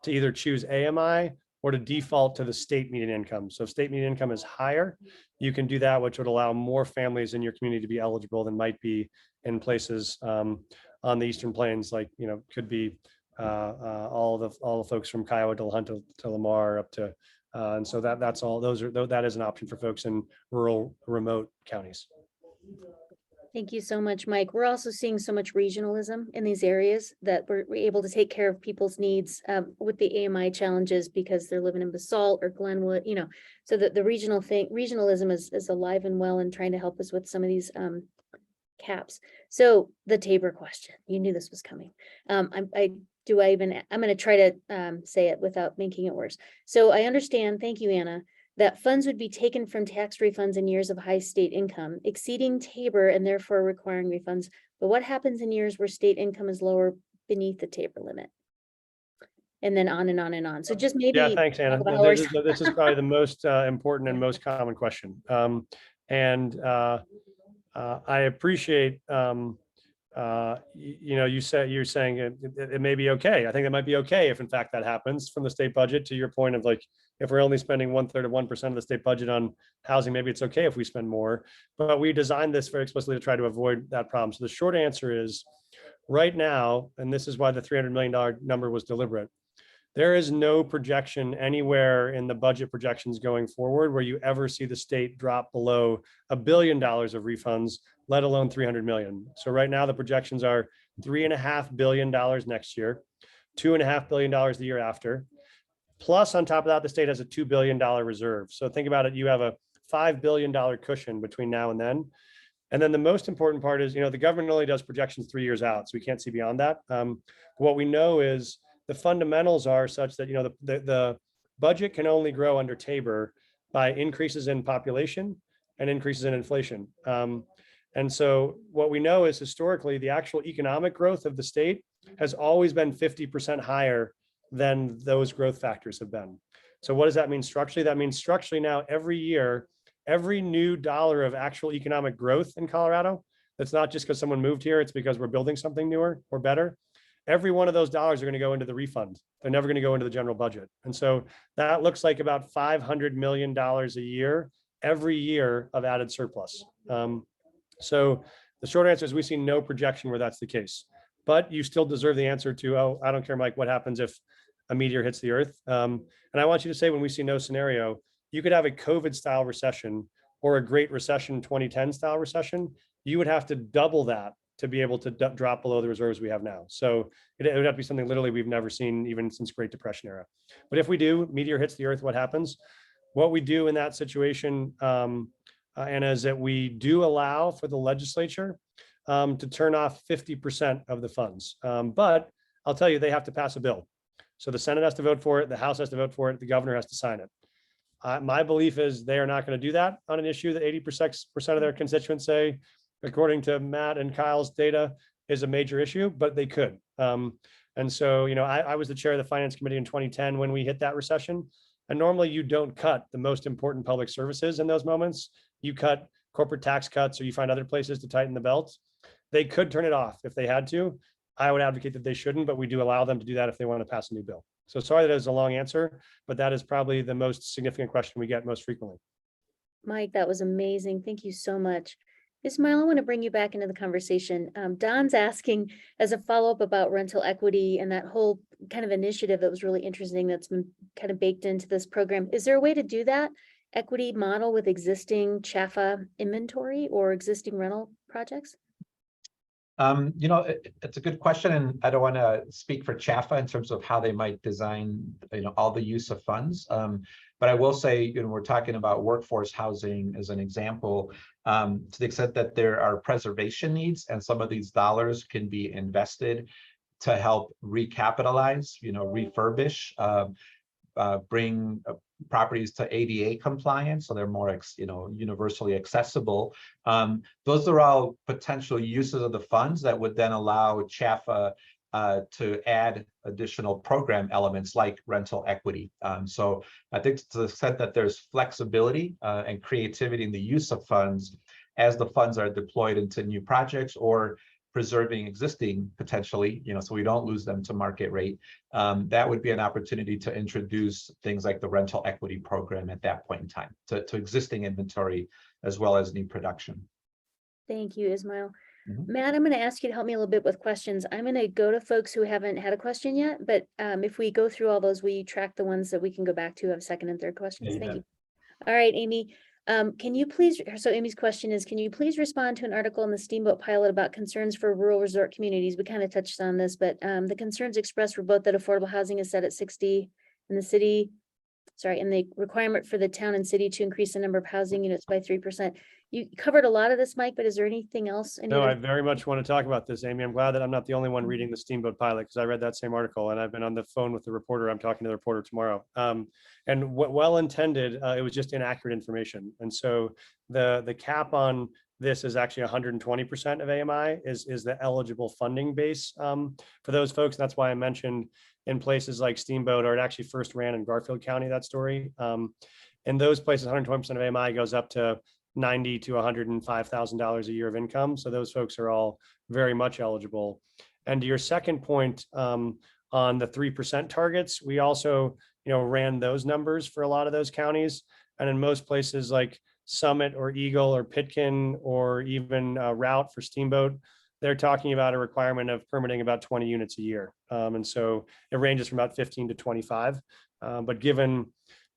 to either choose AMI or to default to the state median income. So if state median income is higher, you can do that, which would allow more families in your community to be eligible than might be in places on the Eastern Plains, like, could be all the folks from Kiowa to Hunt to Lamar up to, and so that is an option for folks in rural, remote counties. Thank you so much, Mike. We're also seeing so much regionalism in these areas that we're able to take care of people's needs with the AMI challenges because they're living in Basalt or Glenwood, so that the regionalism is alive and well and trying to help us with some of these caps. So the Tabor question, you knew this was coming. I'm going to try to say it without making it worse. So I understand, thank you, Anna, that funds would be taken from tax refunds in years of high state income, exceeding Tabor and therefore requiring refunds. But what happens in years where state income is lower beneath the Tabor limit? And then on and on and on. So just maybe. Yeah, thanks, Anna. This is probably the most important and most common question. I appreciate, you're saying it may be okay. I think it might be okay if in fact that happens from the state budget, to your point of like, if we're only spending 1/3 of 1% of the state budget on housing, maybe it's okay if we spend more, but we designed this very explicitly to try to avoid that problem. So the short answer is right now, and this is why the $300 million number was deliberate, there is no projection anywhere in the budget projections going forward where you ever see the state drop below $1 billion of refunds, let alone 300 million. So right now the projections are $3.5 billion next year, $2.5 billion the year after. Plus, on top of that, the state has a $2 billion reserve. So think about it, you have a $5 billion cushion between now and then. And then the most important part is, the government only does projections 3 years out, so we can't see beyond that. What we know is the fundamentals are such that, the budget can only grow under Tabor by increases in population and increases in inflation. And so what we know is historically, the actual economic growth of the state has always been 50% higher than those growth factors have been. So what does that mean structurally? That means structurally now every year, every new dollar of actual economic growth in Colorado, that's not just because someone moved here, it's because we're building something newer or better. Every one of those dollars are going to go into the refund. They're never going to go into the general budget. And so that looks like about $500 million a year, every year of added surplus. So the short answer is we see no projection where that's the case, but you still deserve the answer to, oh, I don't care, Mike, what happens if a meteor hits the earth? And I want you to say, when we see no scenario, you could have a COVID style recession or a Great Recession 2010 style recession. You would have to double that to be able to drop below the reserves we have now. So it would have to be something literally we've never seen even since Great Depression era. But if we do, meteor hits the earth, what happens? What we do in that situation, Anna, is that we do allow for the legislature to turn off 50% of the funds. But I'll tell you, they have to pass a bill. So the Senate has to vote for it, the House has to vote for it, the governor has to sign it. My belief is they are not going to do that on an issue that 80% of their constituents say, according to Matt and Kyle's data, is a major issue, but they could. And so, I was the chair of the Finance Committee in 2010 when we hit that recession. And normally you don't cut the most important public services in those moments. You cut corporate tax cuts, or you find other places to tighten the belt. They could turn it off if they had to. I would advocate that they shouldn't, but we do allow them to do that if they want to pass a new bill. So sorry that is a long answer, but that is probably the most significant question we get most frequently. Mike, that was amazing. Thank you so much. Ismail, I want to bring you back into the conversation. Don's asking as a follow-up about rental equity and that whole kind of initiative that was really interesting that's been kind of baked into this program. Is there a way to do that equity model with existing Chaffa inventory or existing rental projects? It's a good question, and I don't want to speak for Chaffa in terms of how they might design, all the use of funds. But I will say, we're talking about workforce housing as an example, to the extent that there are preservation needs, and some of these dollars can be invested to help recapitalize, refurbish, bring properties to ADA compliance, so they're more, universally accessible. Those are all potential uses of the funds that would then allow Chaffa to add additional program elements like rental equity. So I think to the extent that there's flexibility and creativity in the use of funds as the funds are deployed into new projects or preserving existing potentially, so we don't lose them to market rate, that would be an opportunity to introduce things like the rental equity program at that point in time to existing inventory as well as new production. Thank you, Ismail. Mhm. Matt, I'm going to ask you to help me a little bit with questions. I'm going to go to folks who haven't had a question yet, but if we go through all those, will you track the ones that we can go back to have second and third questions? Yeah, you Thank bet. you. All right, Amy. Can you please, so Amy's question is, can you please respond to an article in the Steamboat Pilot about concerns for rural resort communities? We kind of touched on this, but the concerns expressed were both that affordable housing is set at 60 in the city, and the requirement for the town and city to increase the number of housing units by 3%. You covered a lot of this, Mike, but is there anything else? No, I very much want to talk about this, Amy. I'm glad that I'm not the only one reading the Steamboat Pilot, because I read that same article and I've been on the phone with the reporter. I'm talking to the reporter tomorrow. And what well-intended, it was just inaccurate information. And so the cap on this is actually 120% of AMI is the eligible funding base for those folks. And that's why I mentioned in places like Steamboat, or it actually first ran in Garfield County, that story. In those places, 120% of AMI goes up to $90,000 to $105,000 a year of income. So those folks are all very much eligible. And to your second point on the 3% targets, we also, ran those numbers for a lot of those counties. And in most places like Summit or Eagle or Pitkin or even Route for Steamboat, they're talking about a requirement of permitting about 20 units a year. And so it ranges from about 15 to 25. But given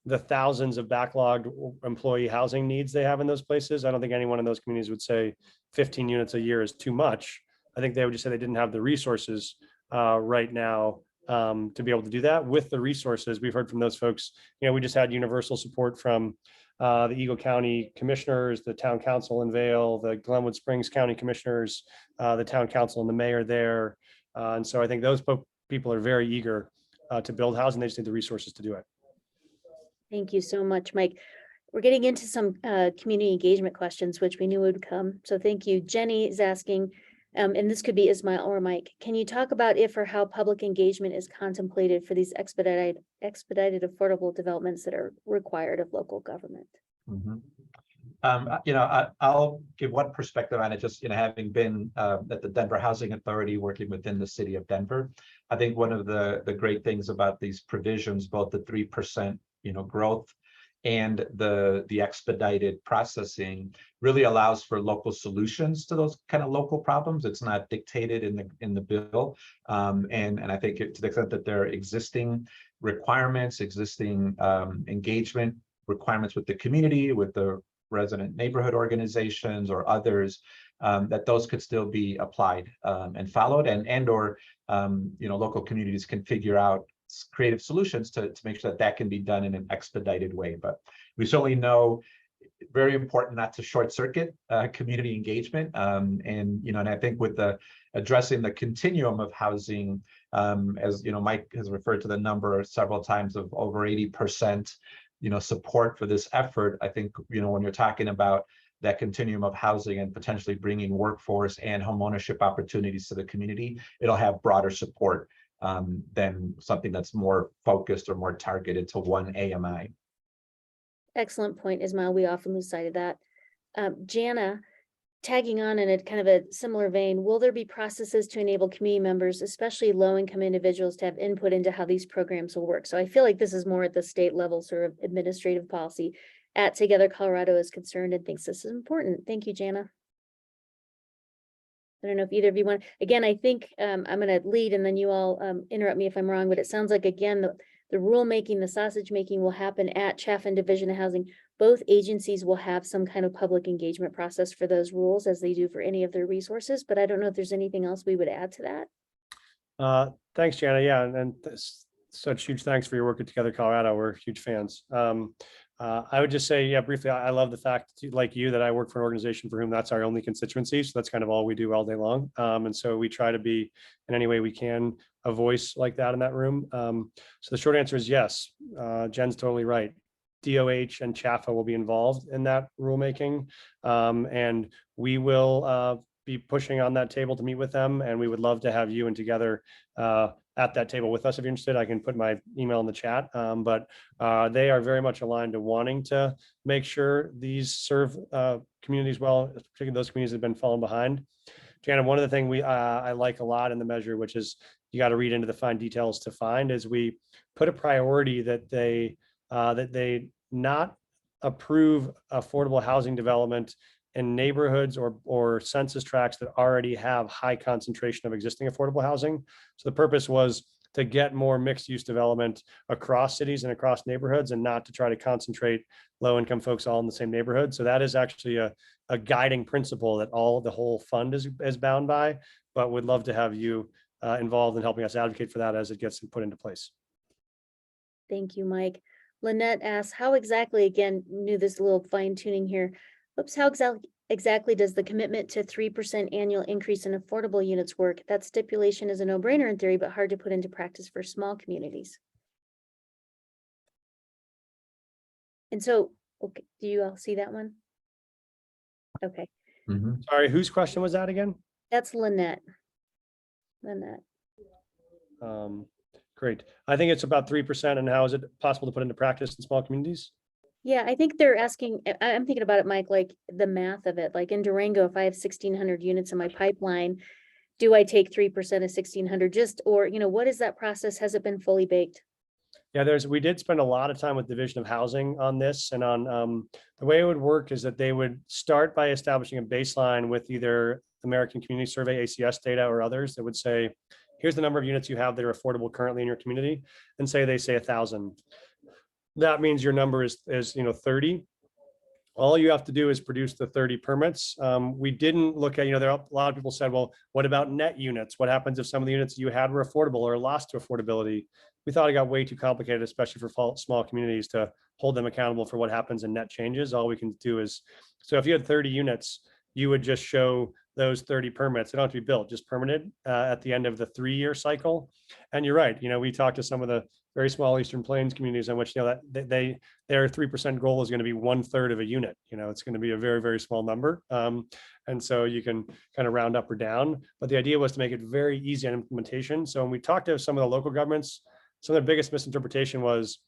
the thousands of backlogged employee housing needs they have in those places, I don't think anyone in those communities would say 15 units a year is too much. I think they would just say they didn't have the resources right now to be able to do that. With the resources, we've heard from those folks, we just had universal support from the Eagle County commissioners, the town council in Vail, the Glenwood Springs County commissioners, the town council and the mayor there. And so I think those people are very eager to build housing. They just need the resources to do it. Thank you so much, Mike. We're getting into some community engagement questions, which we knew would come. So thank you. Jenny is asking, and this could be Ismail or Mike, can you talk about if or how public engagement is contemplated for these expedited affordable developments that are required of local government? Mhm. I'll give one perspective on it, just, having been at the Denver Housing Authority, working within the city of Denver. I think one of the great things about these provisions, both the 3%, growth and the expedited processing, really allows for local solutions to those kind of local problems. It's not dictated in the bill. And I think to the extent that there are existing requirements, existing engagement requirements with the community, with the resident neighborhood organizations or others, that those could still be applied and followed, and or local communities can figure out creative solutions to make sure that can be done in an expedited way. But we certainly know very important not to short circuit community engagement. And I think with addressing the continuum of housing, as Mike has referred to the number several times of over 80%, support for this effort. I think, when you're talking about that continuum of housing and potentially bringing workforce and homeownership opportunities to the community, it'll have broader support than something that's more focused or more targeted to one AMI. Excellent point, Ismail. We often lose sight of that. Jana, tagging on in a kind of a similar vein, will there be processes to enable community members, especially low-income individuals, to have input into how these programs will work? So I feel like this is more at the state level, sort of administrative policy. At Together Colorado is concerned and thinks this is important. Thank you, Jana. I don't know if either of you want, again, I think I'm going to lead and then you all interrupt me if I'm wrong, but it sounds like, again, the rulemaking, the sausage making will happen at Chaffa Division of Housing. Both agencies will have some kind of public engagement process for those rules, as they do for any of their resources, but I don't know if there's anything else we would add to that. Thanks, Jana. Yeah, and such huge thanks for your work at Together Colorado. We're huge fans. I would just say, yeah, briefly, I love the fact, like you, that I work for an organization for whom that's our only constituency. So that's kind of all we do all day long. And so we try to be, in any way we can, a voice like that in that room. So the short answer is yes. Jen's totally right. DOH and Chaffa will be involved in that rulemaking. And we will be pushing on that table to meet with them. And we would love to have you and Together at that table with us. If you're interested, I can put my email in the chat. But they are very much aligned to wanting to make sure these serve communities well, particularly those communities that have been falling behind. Jana, one of the things I like a lot in the measure, which is you got to read into the fine details to find, is we put a priority that they not approve affordable housing development in neighborhoods or census tracts that already have high concentration of existing affordable housing. So the purpose was to get more mixed use development across cities and across neighborhoods, and not to try to concentrate low income folks all in the same neighborhood. So that is actually a guiding principle that the whole fund is bound by, but would love to have you involved in helping us advocate for that as it gets put into place. Thank you, Mike. Lynette asks, how exactly, again, knew this little fine tuning here. Oops, how exactly does the commitment to 3% annual increase in affordable units work? That stipulation is a no-brainer in theory, but hard to put into practice for small communities. And so, okay, do you all see that one? Okay, Mhm. Sorry, whose question was that again? that's Lynette. Lynette. Great. I think it's about 3%. And how is it possible to put into practice in small communities? Yeah, I think they're asking, I'm thinking about it, Mike, like the math of it, like in Durango, if I have 1,600 units in my pipeline, do I take 3% of 1,600 or, what is that process? Has it been fully baked? Yeah, we did spend a lot of time with Division of Housing on this, and on the way it would work is that they would start by establishing a baseline with either American Community Survey, ACS data, or others that would say, here's the number of units you have that are affordable currently in your community, and they say 1,000. That means your number is 30. All you have to do is produce the 30 permits. We didn't look at, there are a lot of people said, well, what about net units? What happens if some of the units you had were affordable or lost to affordability? We thought it got way too complicated, especially for small communities, to hold them accountable for what happens in net changes. All we can do is, so if you had 30 units, you would just show those 30 permits. They don't have to be built, just permitted at the end of the 3-year cycle. And you're right, we talked to some of the very small Eastern Plains communities on which, that their 3% goal is going to be 1/3 of a unit. It's going to be a very, very small number. And so you can kind of round up or down, but the idea was to make it very easy on implementation. So when we talked to some of the local governments, some of the biggest misinterpretation was,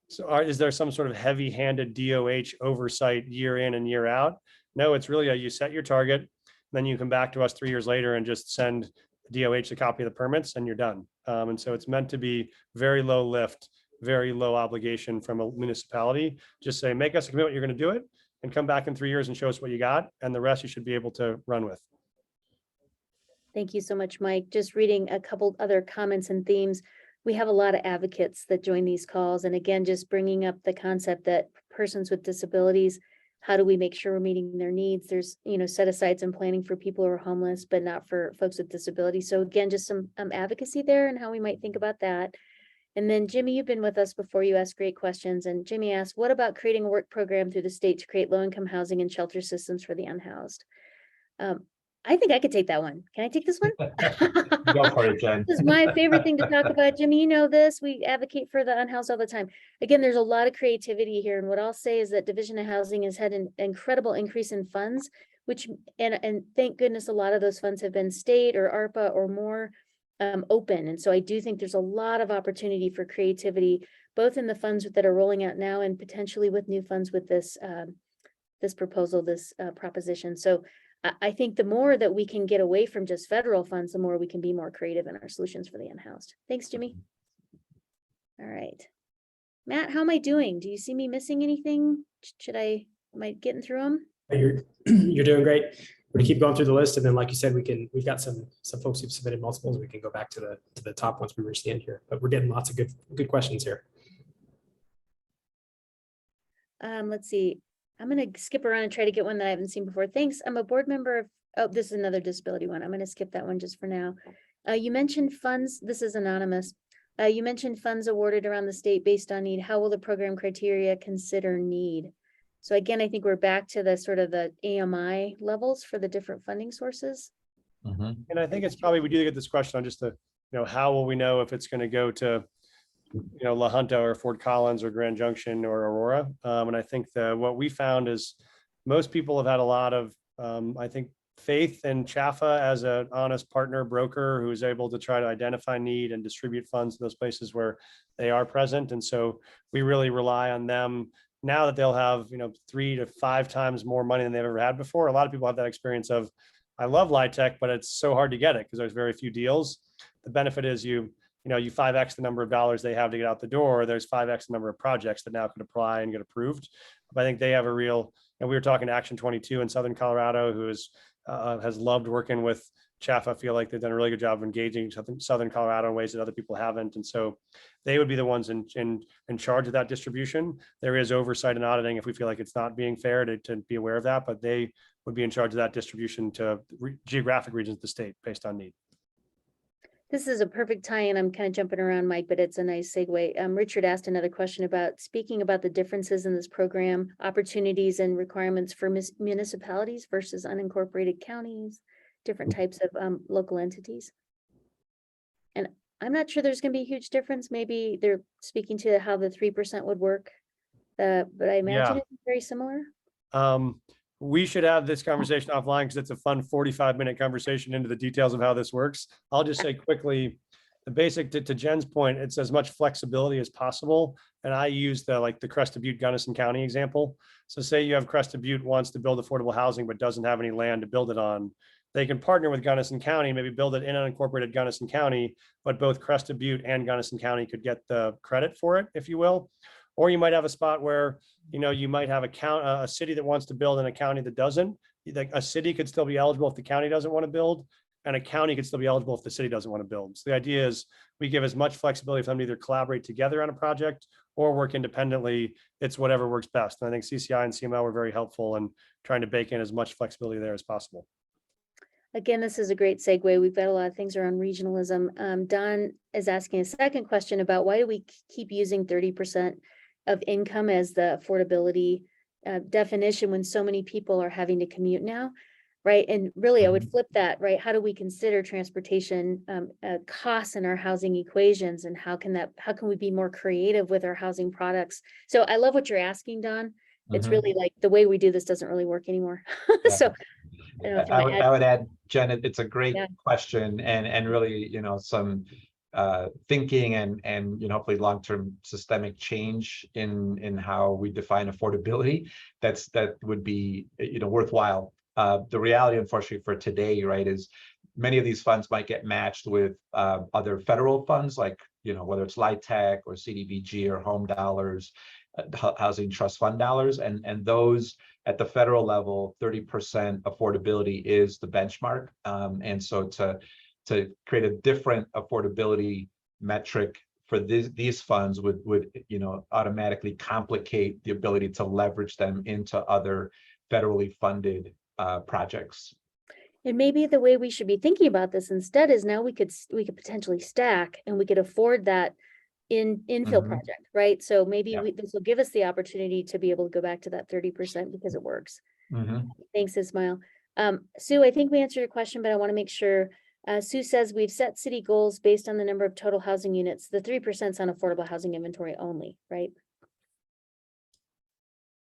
is there some sort of heavy-handed DOH oversight year in and year out? No, it's really you set your target, then you come back to us 3 years later and just send DOH a copy of the permits and you're done. And so it's meant to be very low lift, very low obligation from a municipality. Just say, make us a commitment, you're going to do it, and come back in 3 years and show us what you got, and the rest you should be able to run with. Thank you so much, Mike. Just reading a couple other comments and themes. We have a lot of advocates that join these calls. And again, just bringing up the concept that persons with disabilities, how do we make sure we're meeting their needs? There's, set asides and planning for people who are homeless, but not for folks with disabilities. So again, just some advocacy there and how we might think about that. And then Jimmy, you've been with us before. You asked great questions. And Jimmy asked, what about creating a work program through the state to create low-income housing and shelter systems for the unhoused? I think I could take that one. Can I take this one? Go for it, Jen. This is my favorite thing to talk about. Jimmy, you know this. We advocate for the unhoused all the time. Again, there's a lot of creativity here. And what I'll say is that Division of Housing has had an incredible increase in funds, and thank goodness a lot of those funds have been state or ARPA or more open. And so I do think there's a lot of opportunity for creativity, both in the funds that are rolling out now and potentially with new funds with this proposal, this proposition. So I think the more that we can get away from just federal funds, the more we can be more creative in our solutions for the unhoused. Thanks, Jimmy. All right. Matt, how am I doing? Do you see me missing anything? Am I getting through them? You're doing great. We're gonna keep going through the list, and then, like you said, we've got some folks who've submitted multiples. We can go back to the top once we reach the end here. But we're getting lots of good questions here. Let's see. I'm going to skip around and try to get one that I haven't seen before. Thanks. I'm a board member of, oh, this is another disability one. I'm going to skip that one just for now. You mentioned funds. This is anonymous. You mentioned funds awarded around the state based on need. How will the program criteria consider need? So again, I think we're back to the sort of the AMI levels for the different funding sources. Mm-hmm. And I think it's probably, we do get this question on just the, how will we know if it's going to go to La Junta or Fort Collins or Grand Junction or Aurora. And I think what we found is most people have had a lot of, I think, faith in Chaffa as an honest partner broker who's able to try to identify need and distribute funds in those places where they are present. And so we really rely on them now that they'll have, 3 to 5 times more money than they've ever had before. A lot of people have that experience of, I love LIHTC, but it's so hard to get it because there's very few deals. The benefit is you 5x the number of dollars they have to get out the door. There's 5x the number of projects that now could apply and get approved. But I think they have a real, and we were talking to Action 22 in Southern Colorado, who has loved working with Chaffa. I feel like they've done a really good job of engaging Southern Colorado in ways that other people haven't. And so they would be the ones in charge of that distribution. There is oversight and auditing if we feel like it's not being fair to be aware of that, but they would be in charge of that distribution to geographic regions of the state based on need. This is a perfect tie-in. I'm kind of jumping around, Mike, but it's a nice segue. Richard asked another question about speaking about the differences in this program, opportunities and requirements for municipalities versus unincorporated counties, different types of local entities. And I'm not sure there's going to be a huge difference. Maybe they're speaking to how the 3% would work, but I imagine it's very similar. We should have this conversation offline because it's a fun 45-minute conversation into the details of how this works. I'll just say quickly, the basic to Jen's point, it's as much flexibility as possible. And I use the Crested Butte, Gunnison County example. So say you have Crested Butte wants to build affordable housing, but doesn't have any land to build it on. They can partner with Gunnison County, maybe build it in unincorporated Gunnison County, but both Crested Butte and Gunnison County could get the credit for it, if you will. Or you might have a spot where, you might have a city that wants to build in a county that doesn't. Like a city could still be eligible if the county doesn't want to build, and a county could still be eligible if the city doesn't want to build. So the idea is we give as much flexibility for them to either collaborate together on a project or work independently. It's whatever works best. And I think CCI and CML were very helpful in trying to bake in as much flexibility there as possible. Again, this is a great segue. We've got a lot of things around regionalism. Don is asking a second question about why do we keep using 30% of income as the affordability definition when so many people are having to commute now, right? And really, I would flip that, right? How do we consider transportation costs in our housing equations, and how can we be more creative with our housing products? So I love what you're asking, Don. It's really like the way we do this doesn't really work anymore. So I would add, Jen, it's a great question, and really, some thinking and hopefully long-term systemic change in how we define affordability that would be worthwhile. The reality, unfortunately, for today, right, is many of these funds might get matched with other federal funds, like whether it's LIHTC or CDBG or home dollars, housing trust fund dollars, and those at the federal level, 30% affordability is the benchmark, and so to create a different affordability metric for these funds would automatically complicate the ability to leverage them into other federally funded projects. And maybe the way we should be thinking about this instead is now we could potentially stack, and we could afford that infill project, right? So maybe this will give us the opportunity to be able to go back to that 30% because it works. Thanks, Ismail. Sue, I think we answered your question, but I want to make sure. Sue says we've set city goals based on the number of total housing units. The 3% is on affordable housing inventory only, right?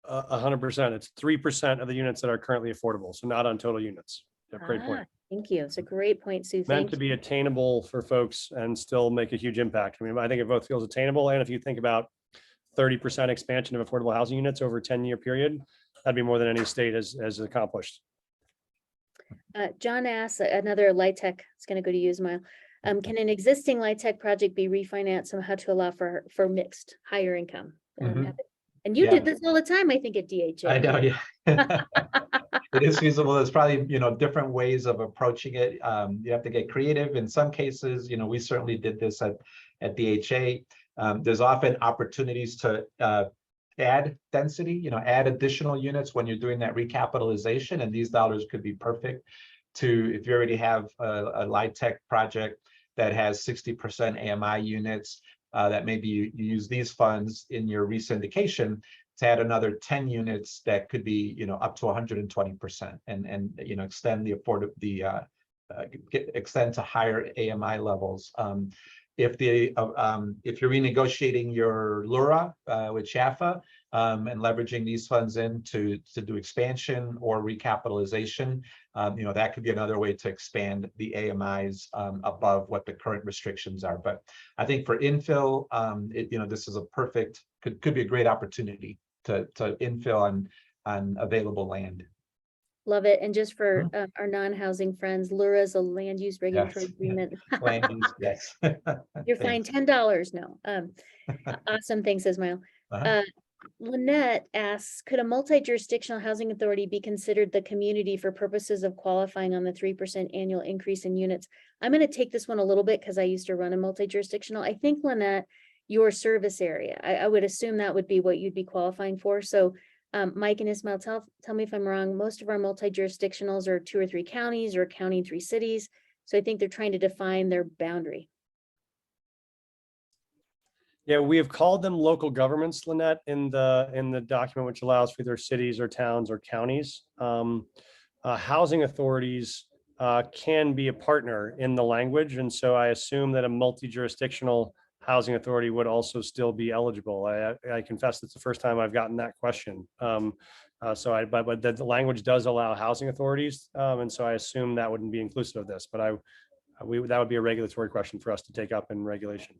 100%. It's 3% of the units that are currently affordable, so not on total units. Great point. Thank you. It's a great point, Sue. Meant to be attainable for folks and still make a huge impact. I mean, I think it both feels attainable, and if you think about 30% expansion of affordable housing units over a 10-year period, that'd be more than any state has accomplished. John asks another LIHTC. It's going to go to you, Ismail. Can an existing LIHTC project be refinanced somehow to allow for mixed higher income? And you did this all the time, I think, at DHA. I know, yeah. It is feasible. There's probably different ways of approaching it. You have to get creative. In some cases, we certainly did this at DHA. There's often opportunities to add density, add additional units when you're doing that recapitalization, and these dollars could be perfect to, if you already have a LIHTC project that has 60% AMI units, that maybe you use these funds in your resyndication to add another 10 units that could be up to 120%, and extend extend to higher AMI levels. If you're renegotiating your LURA with Chaffa, and leveraging these funds in to do expansion or recapitalization, that could be another way to expand the AMIs above what the current restrictions are. But I think for infill, this is a perfect, could be a great opportunity to infill on available land. Love it. And just for our non-housing friends, LURA is a land use regulatory Yes. agreement. Land use, yes. You're Thanks. fined $10. No. Awesome. Thanks, Ismail. Uh-huh. Lynette asks, could a multi-jurisdictional housing authority be considered the community for purposes of qualifying on the 3% annual increase in units? I'm going to take this one a little bit because I used to run a multi-jurisdictional. I think, Lynette, your service area, I would assume that would be what you'd be qualifying for. So Mike and Ismail, tell me if I'm wrong. Most of our multi-jurisdictionals are 2 or 3 counties or county 3 cities. So I think they're trying to define their boundary. Yeah, we have called them local governments, Lynette, in the document, which allows for either cities or towns or counties. Housing authorities can be a partner in the language. And so I assume that a multi-jurisdictional housing authority would also still be eligible. I confess it's the first time I've gotten that question. But the language does allow housing authorities. And so I assume that wouldn't be inclusive of this, but that would be a regulatory question for us to take up in regulation.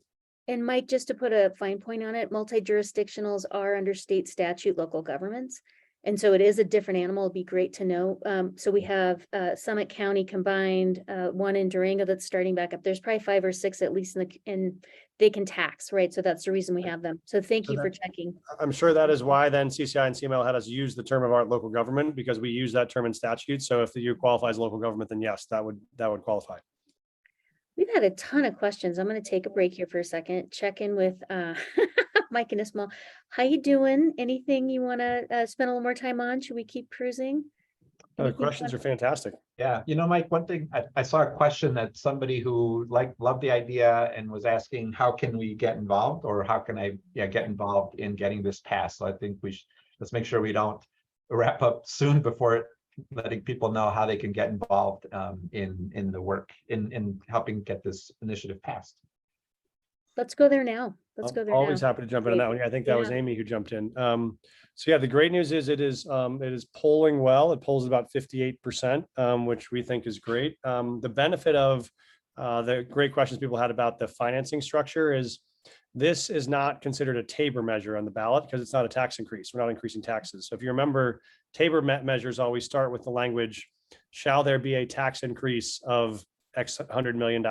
And Mike, just to put a fine point on it, multi-jurisdictionals are under state statute, local governments. And so it is a different animal. It'd be great to know. So we have Summit County combined, one in Durango that's starting back up. There's probably 5 or 6 at least in they can tax, right? So that's the reason we have them. So thank you for checking. I'm sure that is why then CCI and CML had us use the term of art local government, because we use that term in statute. So if you qualify as local government, then yes, that would qualify. We've had a ton of questions. I'm going to take a break here for a second, check in with Mike and Ismail. How you doing? Anything you want to spend a little more time on? Should we keep cruising? The questions are fantastic. Yeah, Mike, one thing, I saw a question that somebody who loved the idea and was asking, how can we get involved, or how can I get involved in getting this passed? So I think let's make sure we don't wrap up soon before letting people know how they can get involved in the work in helping get this initiative passed. Let's go there now. Let's go there Always now. happy to jump in on that one. I think that was Yeah. Amy who jumped in. So yeah, the great news is it is polling well. It polls about 58%, which we think is great. The benefit of the great questions people had about the financing structure is this is not considered a Tabor measure on the ballot because it's not a tax increase. We're not increasing taxes. So if you remember, Tabor measures always start with the language, shall there be a tax increase of X $100 million?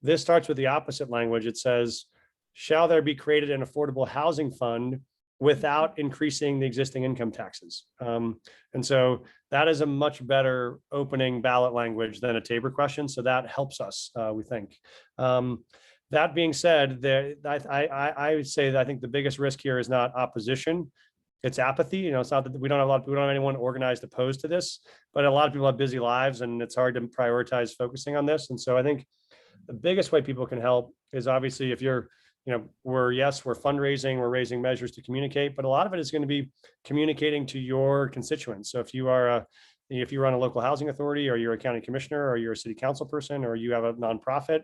This starts with the opposite language. It says, shall there be created an affordable housing fund without increasing the existing income taxes? And so that is a much better opening ballot language than a Tabor question. So that helps us, we think. That being said, I would say that I think the biggest risk here is not opposition. It's apathy. It's not that we don't have anyone organized opposed to this, but a lot of people have busy lives and it's hard to prioritize focusing on this. And so I think the biggest way people can help is obviously if you're, we're fundraising, we're raising measures to communicate, but a lot of it is going to be communicating to your constituents. So if you run a local housing authority, or you're a county commissioner, or you're a city council person, or you have a nonprofit,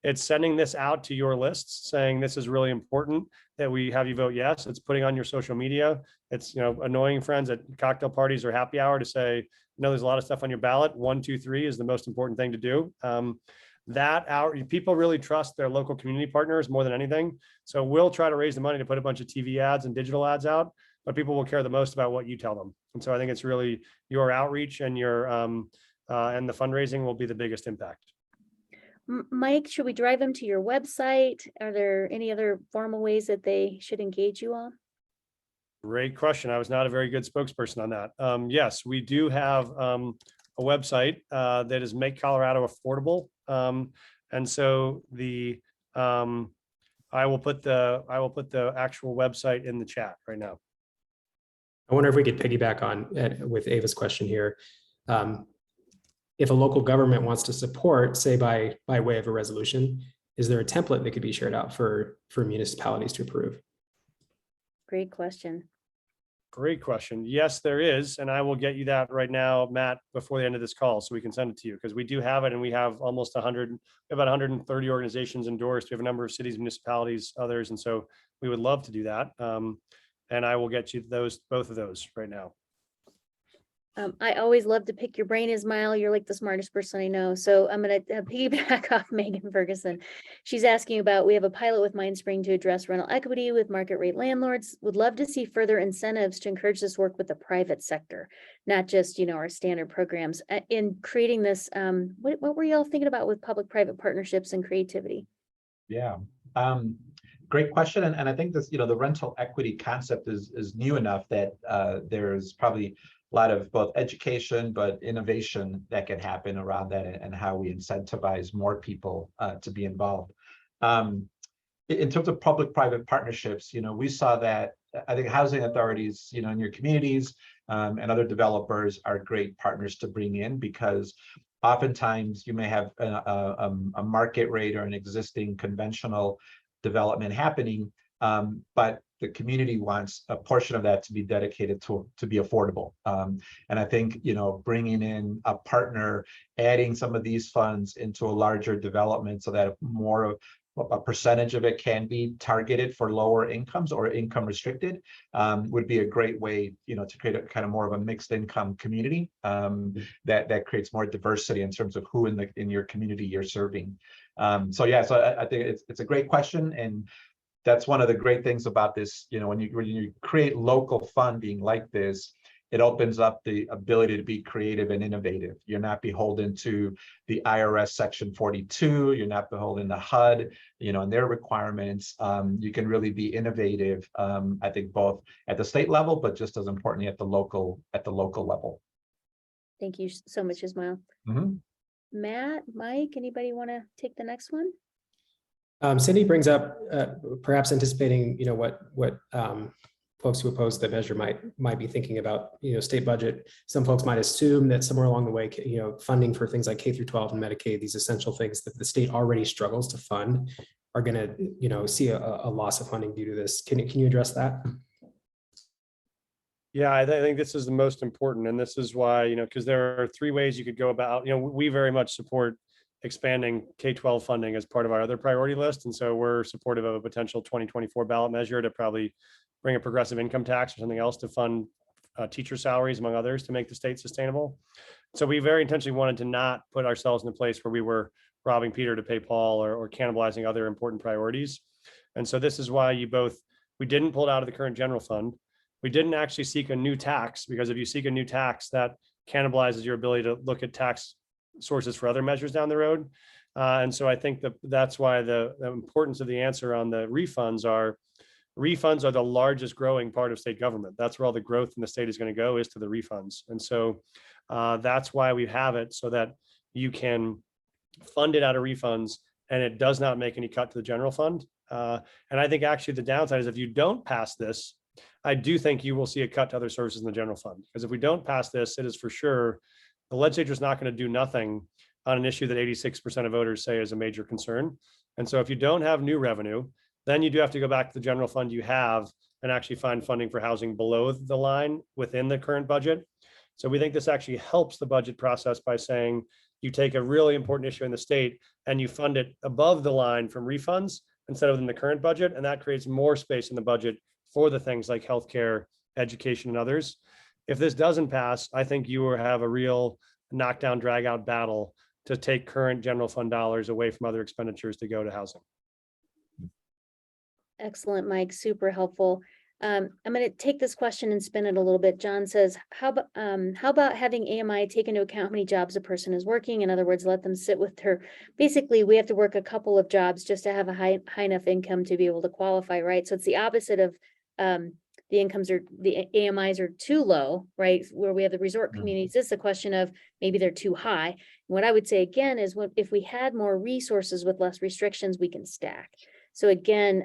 it's sending this out to your lists saying this is really important that we have you vote yes. It's putting on your social media. It's annoying friends at cocktail parties or happy hour to say, there's a lot of stuff on your ballot. 1, 2, 3 is the most important thing to do. People really trust their local community partners more than anything. So we'll try to raise the money to put a bunch of TV ads and digital ads out, but people will care the most about what you tell them. And so I think it's really your outreach and your and the fundraising will be the biggest impact. Mike, should we drive them to your website? Are there any other formal ways that they should engage you all? Great question. I was not a very good spokesperson on that. Yes, we do have a website that is Make Colorado Affordable. And so I will put the actual website in the chat right now. I wonder if we could piggyback on with Ava's question here. If a local government wants to support, say by way of a resolution, is there a template that could be shared out for municipalities to approve? Great question. Great question. Yes, there is. And I will get you that right now, Matt, before the end of this call, so we can send it to you, because we do have it and we have almost about 130 organizations endorsed. We have a number of cities, municipalities, others. And so we would love to do that. And I will get you both of those right now. I always love to pick your brain, Ismail. You're like the smartest person I know. So I'm going to piggyback off Megan Ferguson. She's asking about, we have a pilot with Mindspring to address rental equity with market rate landlords. Would love to see further incentives to encourage this work with the private sector, not just, our standard programs. In creating this, what were y'all thinking about with public-private partnerships and creativity? Yeah, great question. And I think this, the rental equity concept is new enough that there's probably a lot of both education, but innovation that can happen around that, and how we incentivize more people to be involved. In terms of public-private partnerships, we saw that I think housing authorities, in your communities and other developers are great partners to bring in, because oftentimes you may have a market rate or an existing conventional development happening, but the community wants a portion of that to be dedicated to be affordable. And I think, bringing in a partner, adding some of these funds into a larger development so that more of a percentage of it can be targeted for lower incomes or income restricted, would be a great way, to create a kind of more of a mixed income community that creates more diversity in terms of who in your community you're serving. So I think it's a great question, and that's one of the great things about this. When you create local funding like this, it opens up the ability to be creative and innovative. You're not beholden to the IRS Section 42. You're not beholden to HUD, and their requirements. You can really be innovative. I think both at the state level, but just as importantly at the local level. Thank you so much, Ismail. Mm-hmm. Matt, Mike, anybody want to take the next one? Cindy brings up perhaps anticipating, what folks who oppose the measure might be thinking about, state budget. Some folks might assume that somewhere along the way, funding for things like K through 12 and Medicaid, these essential things that the state already struggles to fund, are going to, see a loss of funding due to this. Can you address that? Yeah, I think this is the most important, and this is why, because there are three ways you could go about. We very much support expanding K-12 funding as part of our other priority list, and so we're supportive of a potential 2024 ballot measure to probably bring a progressive income tax or something else to fund teacher salaries, among others, to make the state sustainable. So we very intentionally wanted to not put ourselves in a place where we were robbing Peter to pay Paul, or cannibalizing other important priorities. And so this is why we didn't pull it out of the current general fund. We didn't actually seek a new tax, because if you seek a new tax, that cannibalizes your ability to look at tax sources for other measures down the road. And so I think that's why the importance of the answer on the refunds are the largest growing part of state government. That's where all the growth in the state is going to go, is to the refunds. And so that's why we have it, so that you can fund it out of refunds and it does not make any cut to the general fund. And I think actually the downside is, if you don't pass this, I do think you will see a cut to other services in the general fund. Because if we don't pass this, it is for sure the legislature is not going to do nothing on an issue that 86% of voters say is a major concern. And so if you don't have new revenue, then you do have to go back to the general fund you have and actually find funding for housing below the line within the current budget. So we think this actually helps the budget process by saying you take a really important issue in the state and you fund it above the line from refunds instead of in the current budget. And that creates more space in the budget for the things like healthcare, education, and others. If this doesn't pass, I think you will have a real knockdown, drag out battle to take current general fund dollars away from other expenditures to go to housing. Excellent, Mike. Super helpful. I'm going to take this question and spin it a little bit. John says, how about having AMI take into account how many jobs a person is working? In other words, let them sit with their, basically we have to work a couple of jobs just to have a high enough income to be able to qualify, right? So it's the opposite of the AMIs are too low, right? Where we have the resort communities, it's a question of maybe they're too high. And what I would say again is, if we had more resources with less restrictions, we can stack. So again,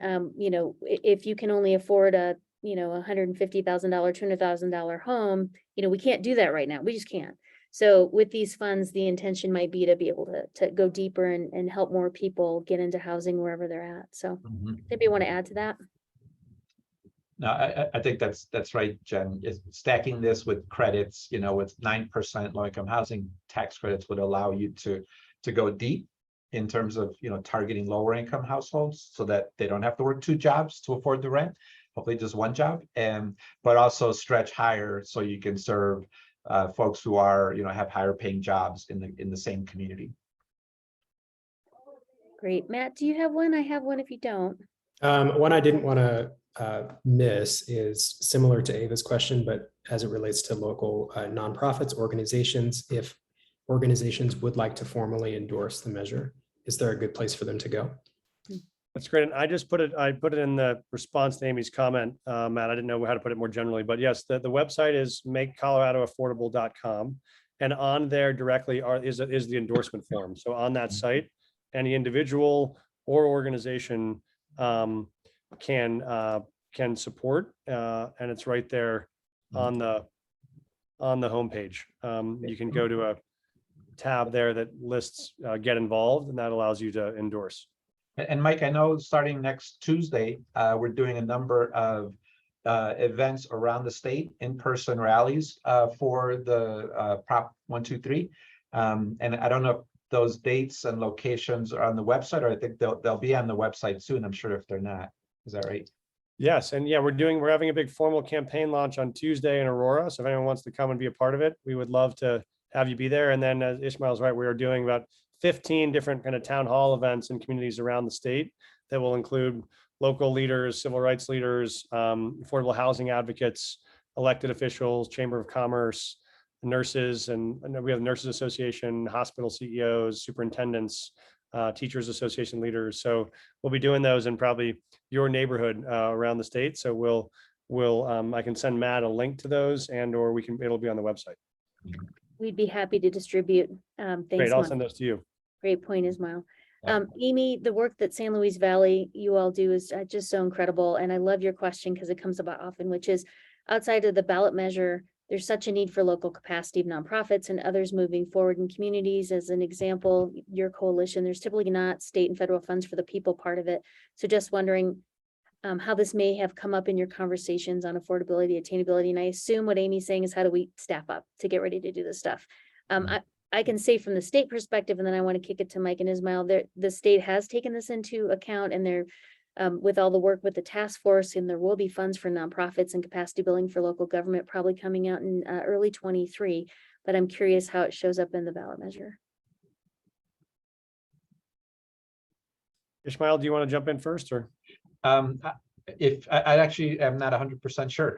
if you can only afford a, $150,000, $200,000 home, we can't do that right now. We just can't. So with these funds, the intention might be to be able to go deeper and help more people get into housing wherever they're at. So maybe you want to add to that? No, I think that's right, Jen. Stacking this with credits, with 9% low-income housing tax credits would allow you to go deep in terms of targeting lower income households, so that they don't have to work 2 jobs to afford the rent, hopefully just 1 job, but also stretch higher so you can serve folks who are, have higher paying jobs in the same community. Great. Matt, do you have one? I have one if you don't. One I didn't want to miss is similar to Ava's question, but as it relates to local nonprofits, organizations, if organizations would like to formally endorse the measure, is there a good place for them to go? That's great. And I put it in the response to Amy's comment, Matt. I didn't know how to put it more generally, but yes, the website is makecoloradoaffordable.com. And on there directly is the endorsement form. So on that site, any individual or organization can support, and it's right there on the homepage. You can go to a tab there that lists get involved, and that allows you to endorse. And Mike, I know starting next Tuesday, we're doing a number of events around the state, in-person rallies for the Prop 123. And I don't know if those dates and locations are on the website, or I think they'll be on the website soon. I'm sure if they're not. Is that right? Yes, and yeah, we're having a big formal campaign launch on Tuesday in Aurora. So if anyone wants to come and be a part of it, we would love to have you be there. And then as Ishmael's right, we are doing about 15 different kind of town hall events in communities around the state that will include local leaders, civil rights leaders, affordable housing advocates, elected officials, Chamber of Commerce, nurses, and we have the Nurses Association, hospital CEOs, superintendents, teachers association leaders. So we'll be doing those in probably your neighborhood around the state. So I can send Matt a link to those, and or it'll be on the website. We'd be happy to distribute. Thanks, Great, I'll Mike. send those to you. Great point, Ismail. Yeah. Amy, the work that San Luis Valley you all do is just so incredible. And I love your question because it comes up often, which is outside of the ballot measure, there's such a need for local capacity of nonprofits and others moving forward in communities. As an example, your coalition, there's typically not state and federal funds for the people part of it. So just wondering how this may have come up in your conversations on affordability, attainability. And I assume what Amy's saying is how do we staff up to get ready to do this stuff? I can say from the state perspective, and then I want to kick it to Mike and Ismail, the state has taken this into account, and they're with all the work with the task force, and there will be funds for nonprofits and capacity building for local government probably coming out in early 23, but I'm curious how it shows up in the ballot measure. Ishmael, do you want to jump in first, or? If I actually am not 100% sure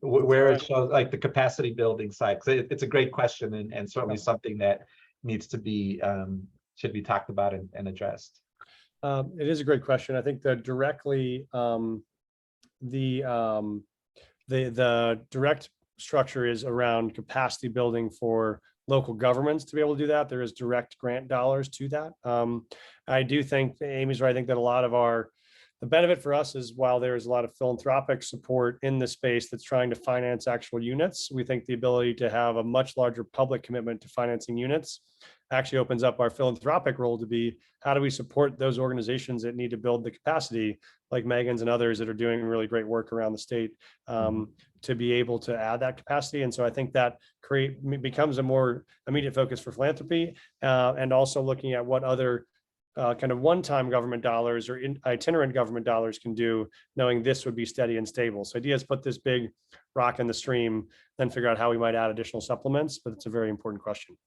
where it shows, like the capacity building side, because it's a great question, and certainly something that needs to be should be talked about and addressed. It is a great question. I think that directly the direct structure is around capacity building for local governments to be able to do that. There is direct grant dollars to that. I do think Amy's right. I think that a lot of the benefit for us is while there's a lot of philanthropic support in the space that's trying to finance actual units, we think the ability to have a much larger public commitment to financing units actually opens up our philanthropic role to be, how do we support those organizations that need to build the capacity, like Megan's and others that are doing really great work around the state, to be able to add that capacity. And so I think that becomes a more immediate focus for philanthropy, and also looking at what other kind of one-time government dollars or itinerant government dollars can do, knowing this would be steady and stable. So idea is put this big rock in the stream, then figure out how we might add additional supplements, but it's a very important question.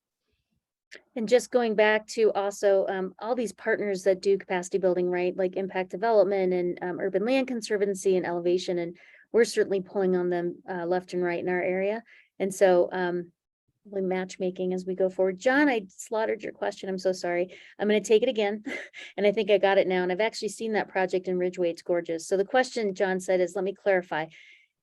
And just going back to also all these partners that do capacity building, right? Like impact development and urban land conservancy and elevation. And we're certainly pulling on them left and right in our area. And so matchmaking as we go forward. John, I slaughtered your question. I'm so sorry. I'm going to take it again. And I think I got it now. And I've actually seen that project in Ridgeway. It's gorgeous. So the question John said is, let me clarify.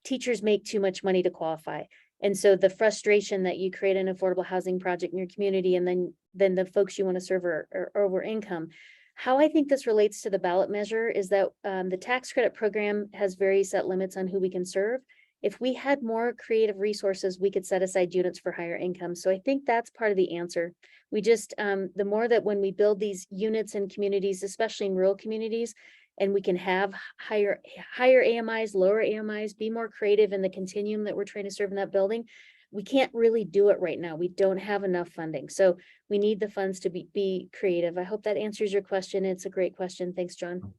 Teachers make too much money to qualify. And so the frustration that you create an affordable housing project in your community, and then the folks you want to serve are over income. How I think this relates to the ballot measure is that the tax credit program has very set limits on who we can serve. If we had more creative resources, we could set aside units for higher income. So I think that's part of the answer. We just, the more that when we build these units in communities, especially in rural communities, and we can have higher AMIs, lower AMIs, be more creative in the continuum that we're trying to serve in that building. We can't really do it right now. We don't have enough funding. So we need the funds to be creative. I hope that answers your question. It's a great question. Thanks, John.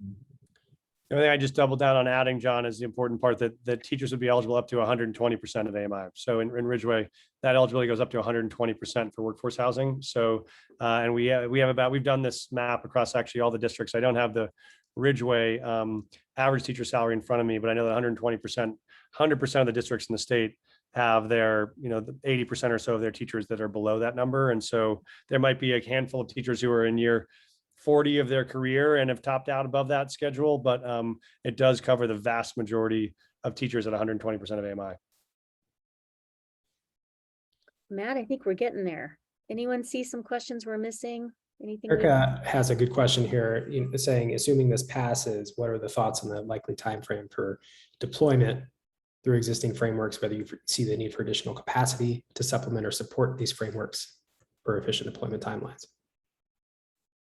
The only thing I just doubled down on adding, John, is the important part that teachers would be eligible up to 120% of AMI. So in Ridgeway, that eligibility goes up to 120% for workforce housing. So, and we've done this map across actually all the districts. I don't have the Ridgeway average teacher salary in front of me, but I know that 120%, 100% of the districts in the state have their, 80% or so of their teachers that are below that number. And so there might be a handful of teachers who are in year 40 of their career and have topped out above that schedule, but it does cover the vast majority of teachers at 120% of AMI. Matt, I think we're getting there. Anyone see some questions we're missing? Anything? Erica has a good question here, saying, assuming this passes, what are the thoughts on the likely time frame for deployment through existing frameworks, whether you see the need for additional capacity to supplement or support these frameworks for efficient deployment timelines?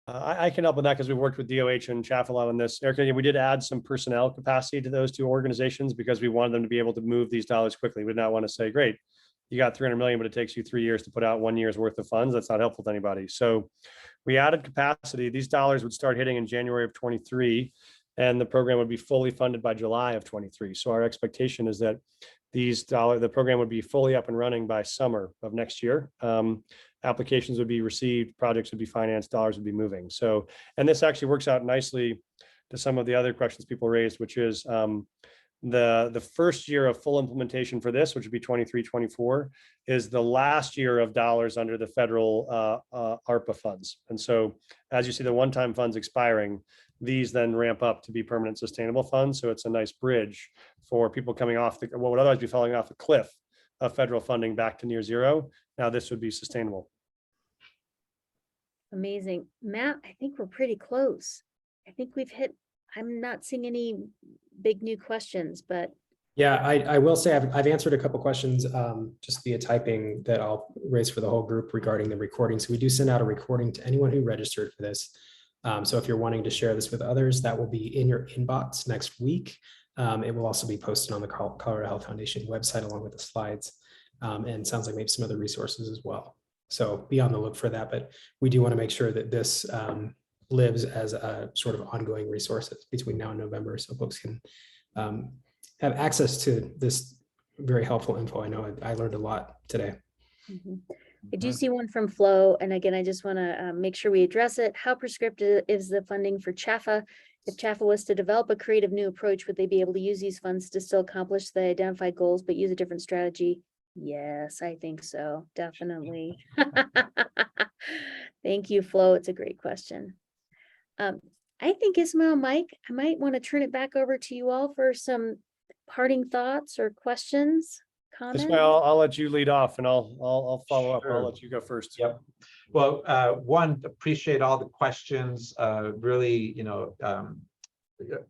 I can help with that because we've worked with DOH and Chaffa on this. Erica, we did add some personnel capacity to those two organizations because we wanted them to be able to move these dollars quickly. We did not want to say, great, you got 300 million, but it takes you 3 years to put out 1 year's worth of funds. That's not helpful to anybody. So we added capacity. These dollars would start hitting in January of 23, and the program would be fully funded by July of 23. So our expectation is that the program would be fully up and running by summer of next year. Applications would be received, projects would be financed, dollars would be moving. So, and this actually works out nicely to some of the other questions people raised, which is the first year of full implementation for this, which would be 23-24, is the last year of dollars under the federal ARPA funds. And so as you see the one-time funds expiring, these then ramp up to be permanent sustainable funds. So it's a nice bridge for people coming off what would otherwise be falling off a cliff of federal funding back to near zero. Now this would be sustainable. Amazing. Matt, I think we're pretty close. I think we've hit, I'm not seeing any big new questions, but. Yeah, I will say I've answered a couple questions just via typing that I'll raise for the whole group regarding the recording. So we do send out a recording to anyone who registered for this. So if you're wanting to share this with others, that will be in your inbox next week. It will also be posted on the Colorado Health Foundation website along with the slides. And sounds like maybe some other resources as well. So be on the look for that, but we do want to make sure that this lives as a sort of ongoing resources between now and November, so folks can have access to this very helpful info. I know I learned a lot today. Mm-hmm. I do see one from Flo, and again, I just want to make sure we address it. How prescriptive is the funding for Chaffa? If Chaffa was to develop a creative new approach, would they be able to use these funds to still accomplish the identified goals, but use a different strategy? Yes, I think so. Definitely. Thank you, Flo. It's a great question. I think Ismail, Mike, I might want to turn it back over to you all for some parting thoughts or questions, comments. Ismail, I'll let you lead off and I'll follow up. Sure. I'll let you go first. Yep. Well, one, appreciate all the questions. Really,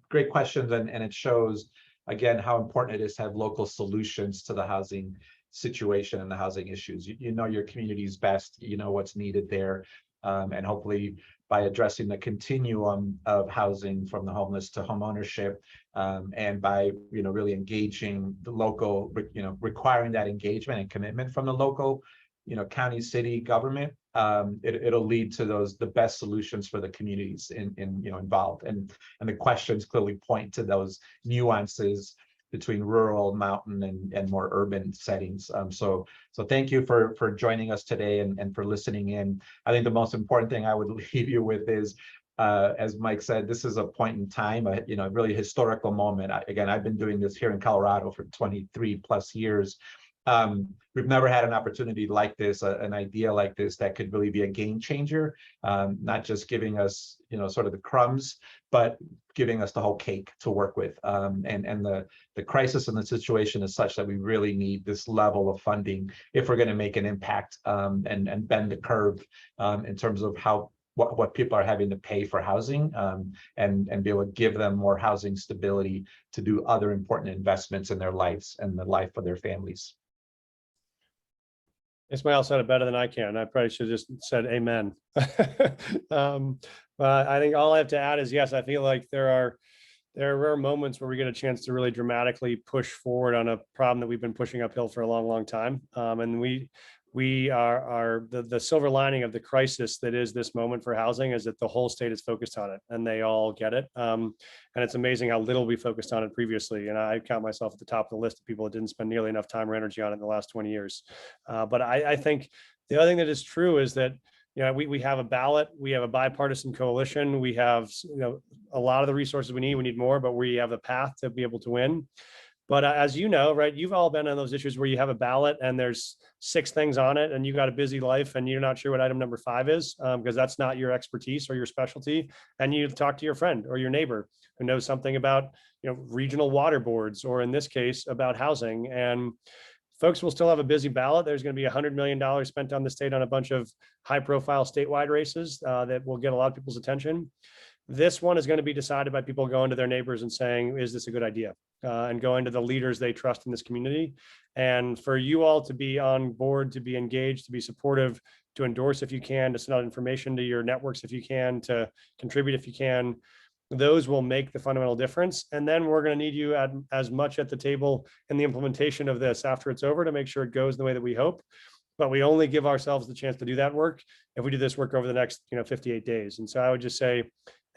great questions, and it shows again how important it is to have local solutions to the housing situation and the housing issues. You know your community's best. You know what's needed there, and hopefully by addressing the continuum of housing from the homeless to homeownership, and by really engaging the local, requiring that engagement and commitment from the local, county, city government, it'll lead to the best solutions for the communities involved. And the questions clearly point to those nuances between rural, mountain, and more urban settings. So thank you for joining us today and for listening in. I think the most important thing I would leave you with is, as Mike said, this is a point in time, a really historical moment. Again, I've been doing this here in Colorado for 23 plus years. We've never had an opportunity like this, an idea like this that could really be a game changer, not just giving us, sort of the crumbs, but giving us the whole cake to work with. And the crisis in the situation is such that we really need this level of funding if we're going to make an impact, and bend the curve in terms of what people are having to pay for housing, and be able to give them more housing stability to do other important investments in their lives and the life of their families. Ismail said it better than I can. I probably should have just said amen. But I think all I have to add is, yes, I feel like there are rare moments where we get a chance to really dramatically push forward on a problem that we've been pushing uphill for a long, long time. And we we are the silver lining of the crisis that is this moment for housing is that the whole state is focused on it and they all get it. And it's amazing how little we focused on it previously. And I count myself at the top of the list of people that didn't spend nearly enough time or energy on it in the last 20 years. But I think the other thing that is true is that, you know, we have a ballot, we have a bipartisan coalition, we have, you know, a lot of the resources we need more, but we have a path to be able to win. But as you know, right, you've all been on those issues where you have a ballot and there's 6 things on it and you got a busy life and you're not sure what item number 5 is because that's not your expertise or your specialty. And you talk to your friend or your neighbor who knows something about, you know, regional water boards, or in this case about housing. And folks will still have a busy ballot. There's going to be $100 million spent on the state on a bunch of high profile statewide races that will get a lot of people's attention. This one is going to be decided by people going to their neighbors and saying, is this a good idea? And going to the leaders they trust in this community. And for you all to be on board, to be engaged, to be supportive, to endorse if you can, to send out information to your networks if you can, to contribute if you can, those will make the fundamental difference. And then we're going to need you as much at the table in the implementation of this after it's over to make sure it goes the way that we hope. But we only give ourselves the chance to do that work if we do this work over the next, 58 days. And so I would just say,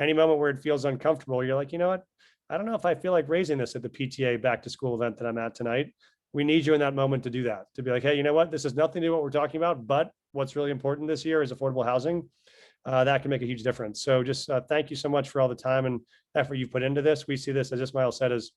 any moment where it feels uncomfortable, you're like, you know what? I don't know if I feel like raising this at the PTA back to school event that I'm at tonight. We need you in that moment to do that, to be like, hey, you know what? This has nothing to do with what we're talking about, but what's really important this year is affordable housing. That can make a huge difference. So just thank you so much for all the time and effort you've put into this. We see this, as Ismail said, as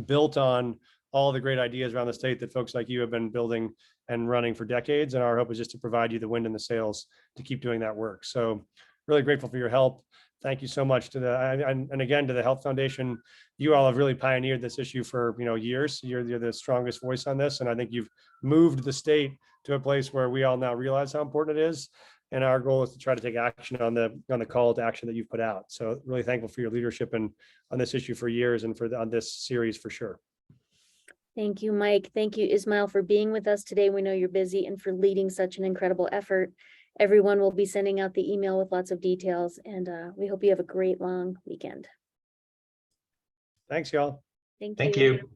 built on all the great ideas around the state that folks like you have been building and running for decades. And our hope is just to provide you the wind in the sails to keep doing that work. So really grateful for your help. Thank you so much to and again to the Health Foundation. You all have really pioneered this issue for years. You're the strongest voice on this, and I think you've moved the state to a place where we all now realize how important it is. And our goal is to try to take action on the call to action that you've put out. So really thankful for your leadership and on this issue for years and on this series for sure. Thank you, Mike. Thank you, Ismail, for being with us today. We know you're busy and for leading such an incredible effort. Everyone will be sending out the email with lots of details, and we hope you have a great long weekend. Thanks, y'all. Thank Thank you. you.